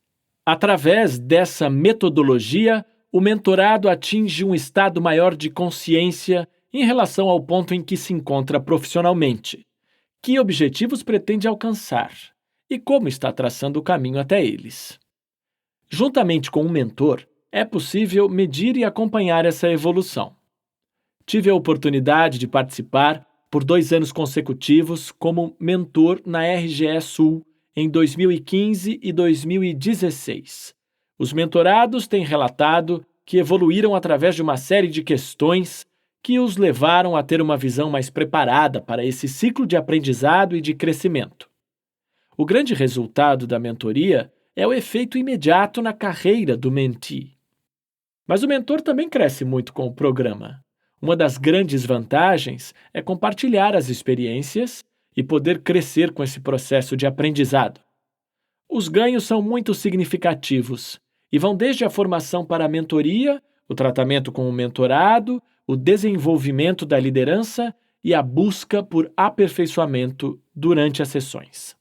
Através dessa metodologia, o mentorado atinge um estado maior de consciência em relação ao ponto em que se encontra profissionalmente, que objetivos pretende alcançar e como está traçando o caminho até eles. Juntamente com o mentor, é possível medir e acompanhar essa evolução. Tive a oportunidade de participar por 2 anos consecutivos como mentor na RGE Sul em 2015 e 2016. Os mentorados têm relatado que evoluíram através de uma série de questões que os levaram a ter uma visão mais preparada para esse ciclo de aprendizado e de crescimento. O grande resultado da mentoria é o efeito imediato na carreira do mentee. Mas o mentor também cresce muito com o programa. Uma das grandes vantagens é compartilhar as experiências e poder crescer com esse processo de aprendizado. Os ganhos são muito significativos e vão desde a formação para a mentoria, o tratamento com o mentorado, o desenvolvimento da liderança e a busca por aperfeiçoamento durante as sessões.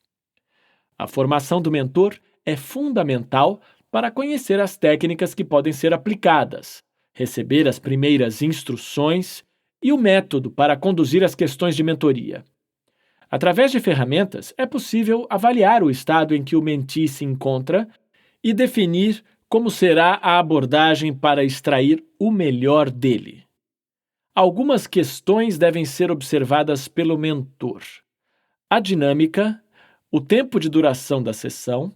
A formação do mentor é fundamental para conhecer as técnicas que podem ser aplicadas, receber as primeiras instruções e o método para conduzir as questões de mentoria. Através de ferramentas, é possível avaliar o estado em que o mentee se encontra e definir como será a abordagem para extrair o melhor dele. Algumas questões devem ser observadas pelo mentor: a dinâmica, o tempo de duração da sessão,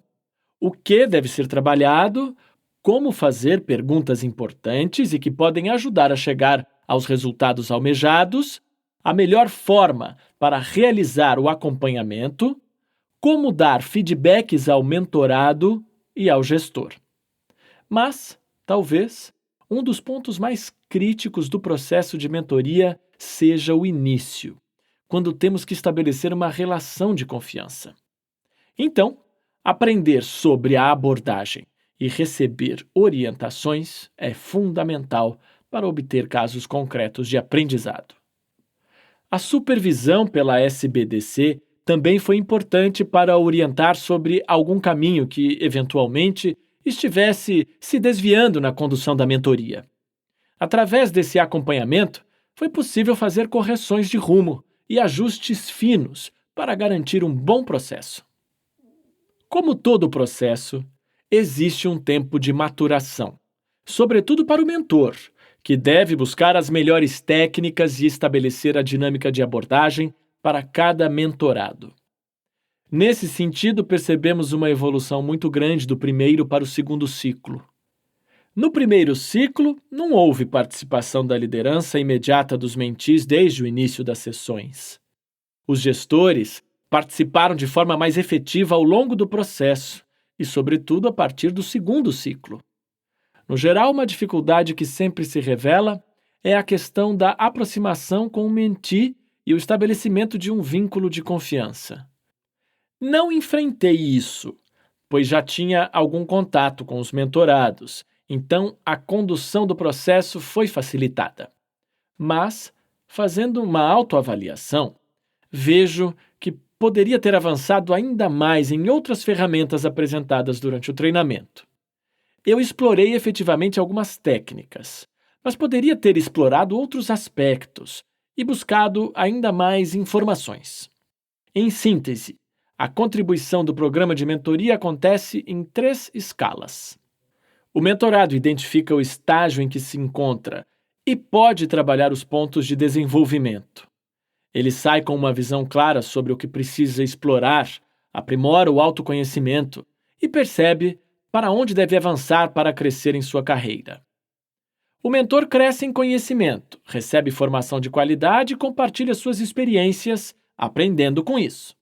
o que deve ser trabalhado, como fazer perguntas importantes e que podem ajudar a chegar aos resultados almejados, a melhor forma para realizar o acompanhamento, como dar feedbacks ao mentorado e ao gestor. Mas, talvez, um dos pontos mais críticos do processo de mentoria seja o início, quando temos que estabelecer uma relação de confiança. Então, aprender sobre a abordagem e receber orientações é fundamental para obter casos concretos de aprendizado. A supervisão pela SBDC também foi importante para orientar sobre algum caminho que, eventualmente, estivesse se desviando na condução da mentoria. Através desse acompanhamento, foi possível fazer correções de rumo e ajustes finos para garantir um bom processo. Como todo processo, existe um tempo de maturação, sobretudo para o mentor, que deve buscar as melhores técnicas e estabelecer a dinâmica de abordagem para cada mentorado. Nesse sentido, percebemos uma evolução muito grande do primeiro para o segundo ciclo. No primeiro ciclo, não houve participação da liderança imediata dos mentees desde o início das sessões. Os gestores participaram de forma mais efetiva ao longo do processo e, sobretudo, a partir do segundo ciclo. No geral, uma dificuldade que sempre se revela é a questão da aproximação com o mentee e o estabelecimento de um vínculo de confiança. Não enfrentei isso, pois já tinha algum contato com os mentorados, então a condução do processo foi facilitada. Mas, fazendo uma autoavaliação, vejo que poderia ter avançado ainda mais em outras ferramentas apresentadas durante o treinamento. Eu explorei efetivamente algumas técnicas, mas poderia ter explorado outros aspectos e buscado ainda mais informações. Em síntese, a contribuição do programa de mentoria acontece em 3 escalas. O mentorado identifica o estágio em que se encontra e pode trabalhar os pontos de desenvolvimento. Ele sai com uma visão clara sobre o que precisa explorar, aprimora o autoconhecimento e percebe para onde deve avançar para crescer em sua carreira. O mentor cresce em conhecimento, recebe formação de qualidade e compartilha suas experiências, aprendendo com isso.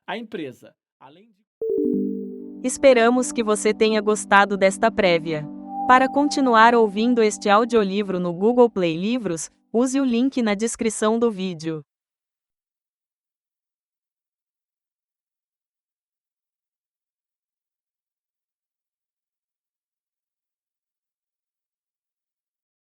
A empresa, além de... Esperamos que você tenha gostado desta prévia. Para continuar ouvindo este audiolivro no Google Play Livros, use o link na descrição do vídeo.